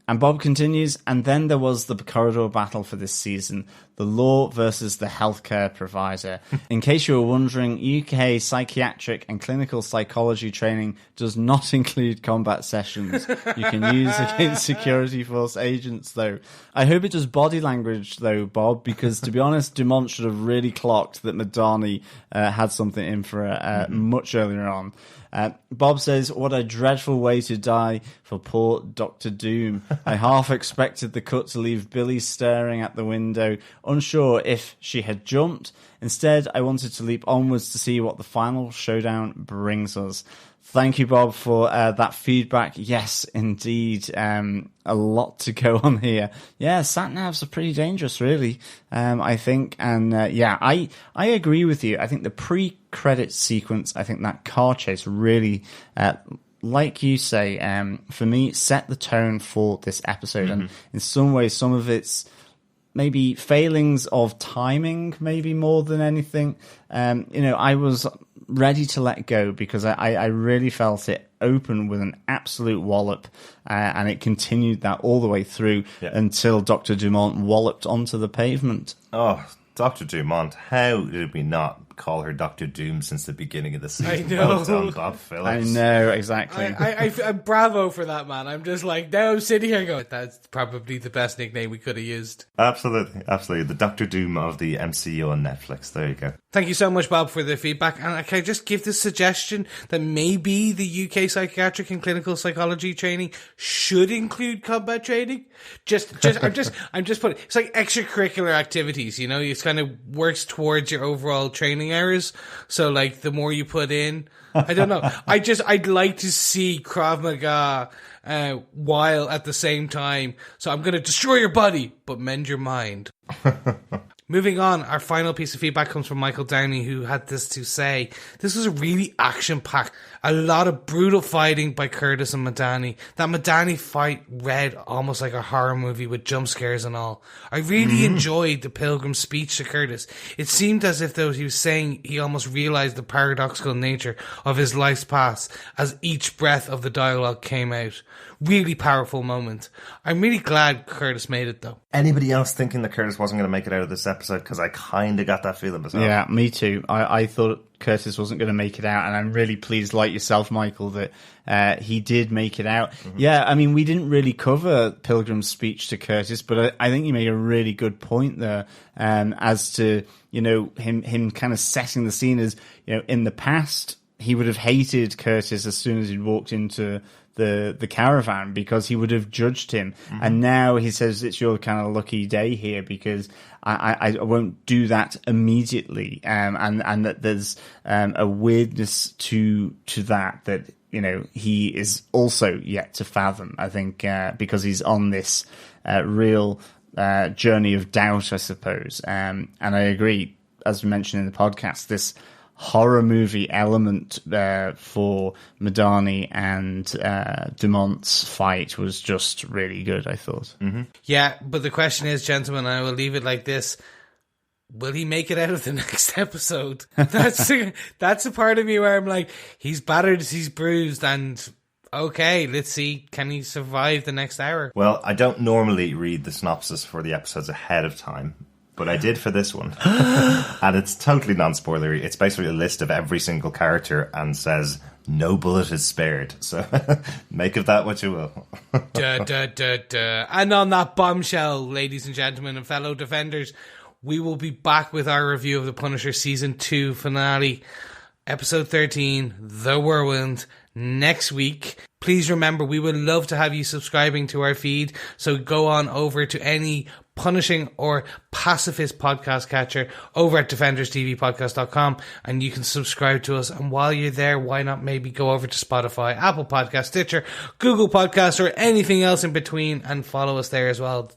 And Bob continues, and then there was the corridor battle for this season, the law versus the healthcare provider. In case you were wondering, UK psychiatric and clinical psychology training does not include combat sessions you can use against security force agents, though. I hope it does body language, though, Bob, because to be honest, Dumont should have really clocked that Madani had something in for her much earlier on. Bob says, what a dreadful way to die for poor Dr. Doom. I half expected the cut to leave Billy staring at the window, unsure if she had jumped. Instead, I wanted to leap onwards to see what the final showdown brings us. Thank you, Bob, for that feedback. Yes, indeed. A lot to go on here. Yeah, sat-navs are pretty dangerous, really, I think. And I agree with you. I think the pre-credit sequence, I think that car chase really, like you say, for me, set the tone for this episode. And in some ways, some of its maybe failings of timing, maybe more than anything. I was ready to let go because I really felt it open with an absolute wallop, and it continued that all the way through until Dr. Dumont walloped onto the pavement. Oh, Dr. Dumont, how did we not call her Dr. Doom since the beginning of the season? I know. Well done, Bob Phillips. I know, exactly. I bravo for that, man. I'm just like, now I'm sitting here going, that's probably the best nickname we could have used. Absolutely. The Dr. Doom of the MCU on Netflix. There you go. Thank you so much, Bob, for the feedback. And can I just give this suggestion that maybe the UK psychiatric and clinical psychology training should include combat training? I'm just putting, it's like extracurricular activities, you know, it kind of works towards your overall training training hours. So, like, the more you put in, I don't know. I'd like to see Krav Maga while at the same time. So I'm going to destroy your body, but mend your mind. Moving on, our final piece of feedback comes from Michael Downey, who had this to say. This was a really action-packed, a lot of brutal fighting by Curtis and Madani. That Madani fight read almost like a horror movie with jump scares and all. I really enjoyed the Pilgrim's speech to Curtis. It seemed as if though he was saying he almost realised the paradoxical nature of his life's past as each breath of the dialogue came out. Really powerful moment. I'm really glad Curtis made it, though. Anybody else thinking that Curtis wasn't going to make it out of this episode? Because I kind of got that feeling myself. Yeah, me too. I thought Curtis wasn't going to make it out, and I'm really pleased, like yourself, Michael, that he did make it out. Yeah, I mean, we didn't really cover Pilgrim's speech to Curtis, but I think you make a really good point there as to, you know, him kind of setting the scene as, you know, in the past, he would have hated Curtis as soon as he'd walked into the caravan because he would have judged him. And now he says it's your kind of lucky day here because I won't do that immediately. And that there's a weirdness to that, you know, he is also yet to fathom, I think, because he's on this real journey of doubt, I suppose. And I agree, as we mentioned in the podcast, this horror movie element for Madani and Dumont's fight was just really good, I thought. Yeah, but the question is, gentlemen, I will leave it like this. Will he make it out of the next episode? That's a part of me where I'm like, he's battered, he's bruised, and okay, let's see, can he survive the next hour? Well, I don't normally read the synopsis for the episodes ahead of time, but I did for this one. And it's totally non-spoilery. It's basically a list of every single character and says, no bullet is spared. So make of that what you will. And on that bombshell, ladies and gentlemen and fellow defenders, we will be back with our review of The Punisher Season 2 finale, Episode 13, The Whirlwind, next week. Please remember, we would love to have you subscribing to our feed, so go on over to any punishing or pacifist podcast catcher over at defenderstvpodcast.com and you can subscribe to us. And while you're there, why not maybe go over to Spotify, Apple Podcast, Stitcher, Google Podcasts, or anything else in between and follow us there as well.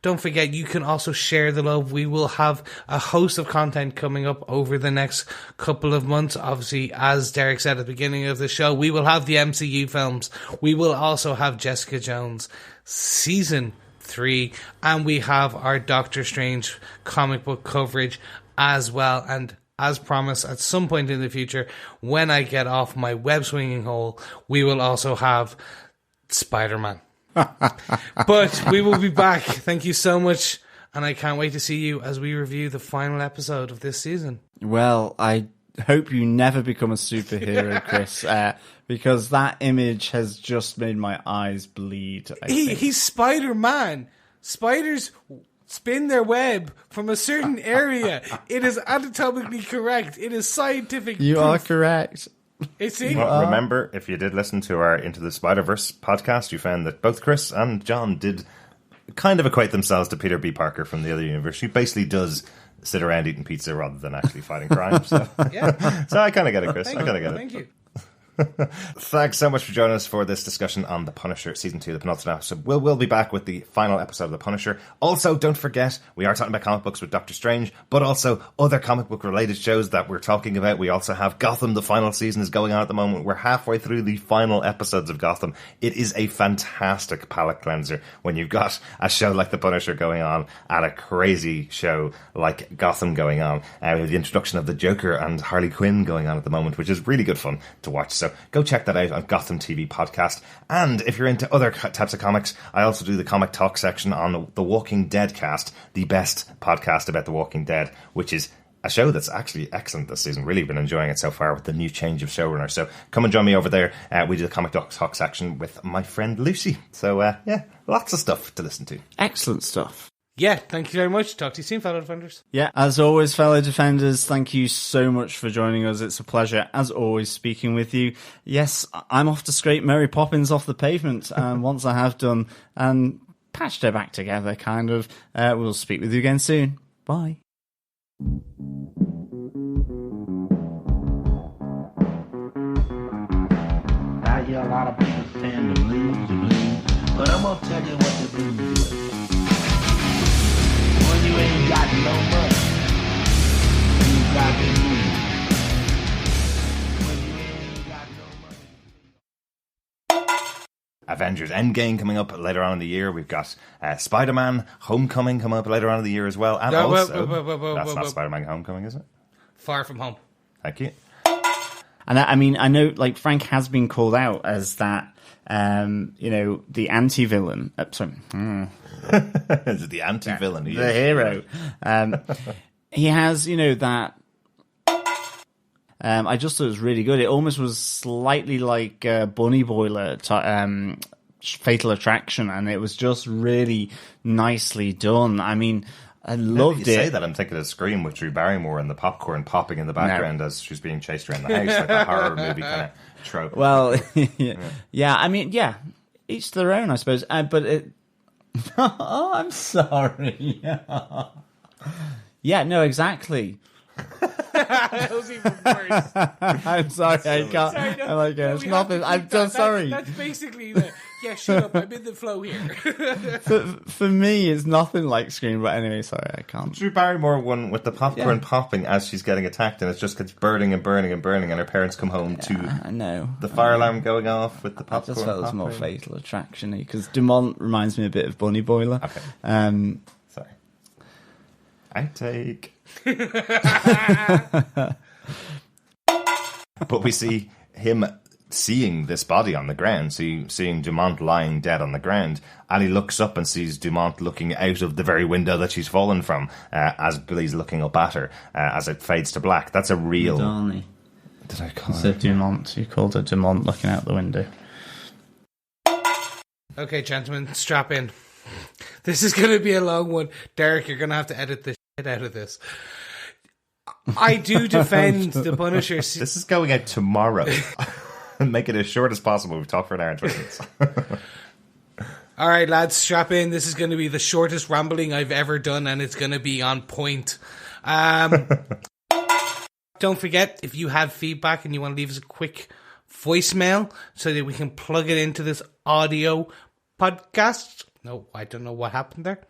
Don't forget, you can also share the love. We will have a host of content coming up over the next couple of months. Obviously, as Derek said at the beginning of the show, we will have the MCU films. We will also have Jessica Jones Season 3, and we have our Doctor Strange comic book coverage as well. And as promised, at some point in the future, when I get off my web swinging hole, we will also have Spider-Man. But we will be back. Thank you so much, and I can't wait to see you as we review the final episode of this season. Well, I hope you never become a superhero, Chris, because that image has just made my eyes bleed. He's Spider-Man. Spiders spin their web from a certain area. It is anatomically correct. It is scientific You proof. are correct. Well, remember, if you did listen to our Into the Spider-Verse podcast, you found that both Chris and John did kind of equate themselves to Peter B. Parker from the other universe, who basically does sit around eating pizza rather than actually fighting crime. So, Yeah. so I kind of get it, Chris. I kind of get it. Thank you. Thanks so much for joining us for this discussion on The Punisher Season 2, the penultimate episode. We'll be back with the final episode of The Punisher. Also, don't forget, we are talking about comic books with Doctor Strange, but also other comic book related shows that we're talking about. We also have Gotham. The final season is going on at the moment. We're halfway through the final episodes of Gotham. It is a fantastic palate cleanser when you've got a show like The Punisher going on and a crazy show like Gotham going on. With the introduction of the Joker and Harley Quinn going on at the moment, which is really good fun to watch. So go check that out on Gotham TV Podcast. And if you're into other types of comics, I also do the comic talk section on The Walking Dead Cast, the best podcast about The Walking Dead, which is a show that's actually excellent this season. Really been enjoying it so far with the new change of showrunner. So come and join me over there. We do the comic talk section with my friend Lucy. So yeah, lots of stuff to listen to. Excellent stuff. Yeah, thank you very much. Talk to you soon, fellow defenders. Yeah, as always, fellow defenders, thank you so much for joining us. It's a pleasure, as always, speaking with you. Yes, I'm off to scrape Mary Poppins off the pavement, and once I have done and patched her back together, kind of, we'll speak with you again soon. Bye. gonna tell you what the blues is. When you ain't got no money, you got the blues. When you ain't got no money. Avengers Endgame coming up later on in the year. We've got Spider-Man Homecoming coming up later on in the year as well. And No, also, whoa, that's not whoa. Spider-Man Homecoming, is it? Far From Home. Thank you. And I mean, I know, like, Frank has been called out as that, the anti-villain. Sorry. Is it the anti-villain? He The is. hero. He has, that... I just thought it was really good. It almost was slightly like Bunny Boiler, Fatal Attraction, and it was just really nicely done. I mean, I loved you it. say that, I'm thinking of Scream with Drew Barrymore and the popcorn popping in the background as she's being chased around the house, like a horror movie kind of trope. Well, yeah, I mean, yeah, each their own, I suppose. But it... oh, I'm sorry. Yeah, no, like That was even worse. I'm sorry, I can't. Sorry, no, I'm like, no, it's we have to nothing. keep I'm that. just sorry. That's basically the, yeah, shut up, I'm in the flow here. For me, it's nothing like Scream. But anyway, sorry, I can't. Drew Barrymore one with the popcorn popping as she's getting attacked, and it just gets burning and burning and burning, and her parents come home to I know. the fire alarm going off with the I popcorn just felt it was more popping. Fatal Attraction-y, because Dumont reminds me a bit of Bunny Boiler. Okay. Sorry. Outtake. But we see him seeing this body on the ground, seeing Dumont lying dead on the ground, and he looks up and sees Dumont looking out of the very window that she's fallen from, as Billy's looking up at her, as it fades to black. That's a real... Darnley. Did I call So it? Dumont, you called it Dumont looking out the window. Okay, gentlemen, strap in. This is going to be a long one. Derek, you're going to have to edit the shit out of this. I do defend the Punisher. This is going out tomorrow. Make it as short as possible. We've talked for an hour and 20 minutes. All right, lads, strap in. This is going to be the shortest rambling I've ever done, and it's going to be on point. Don't forget, if you have feedback and you want to leave us a quick voicemail so that we can plug it into this audio podcast. No, I don't know what happened there.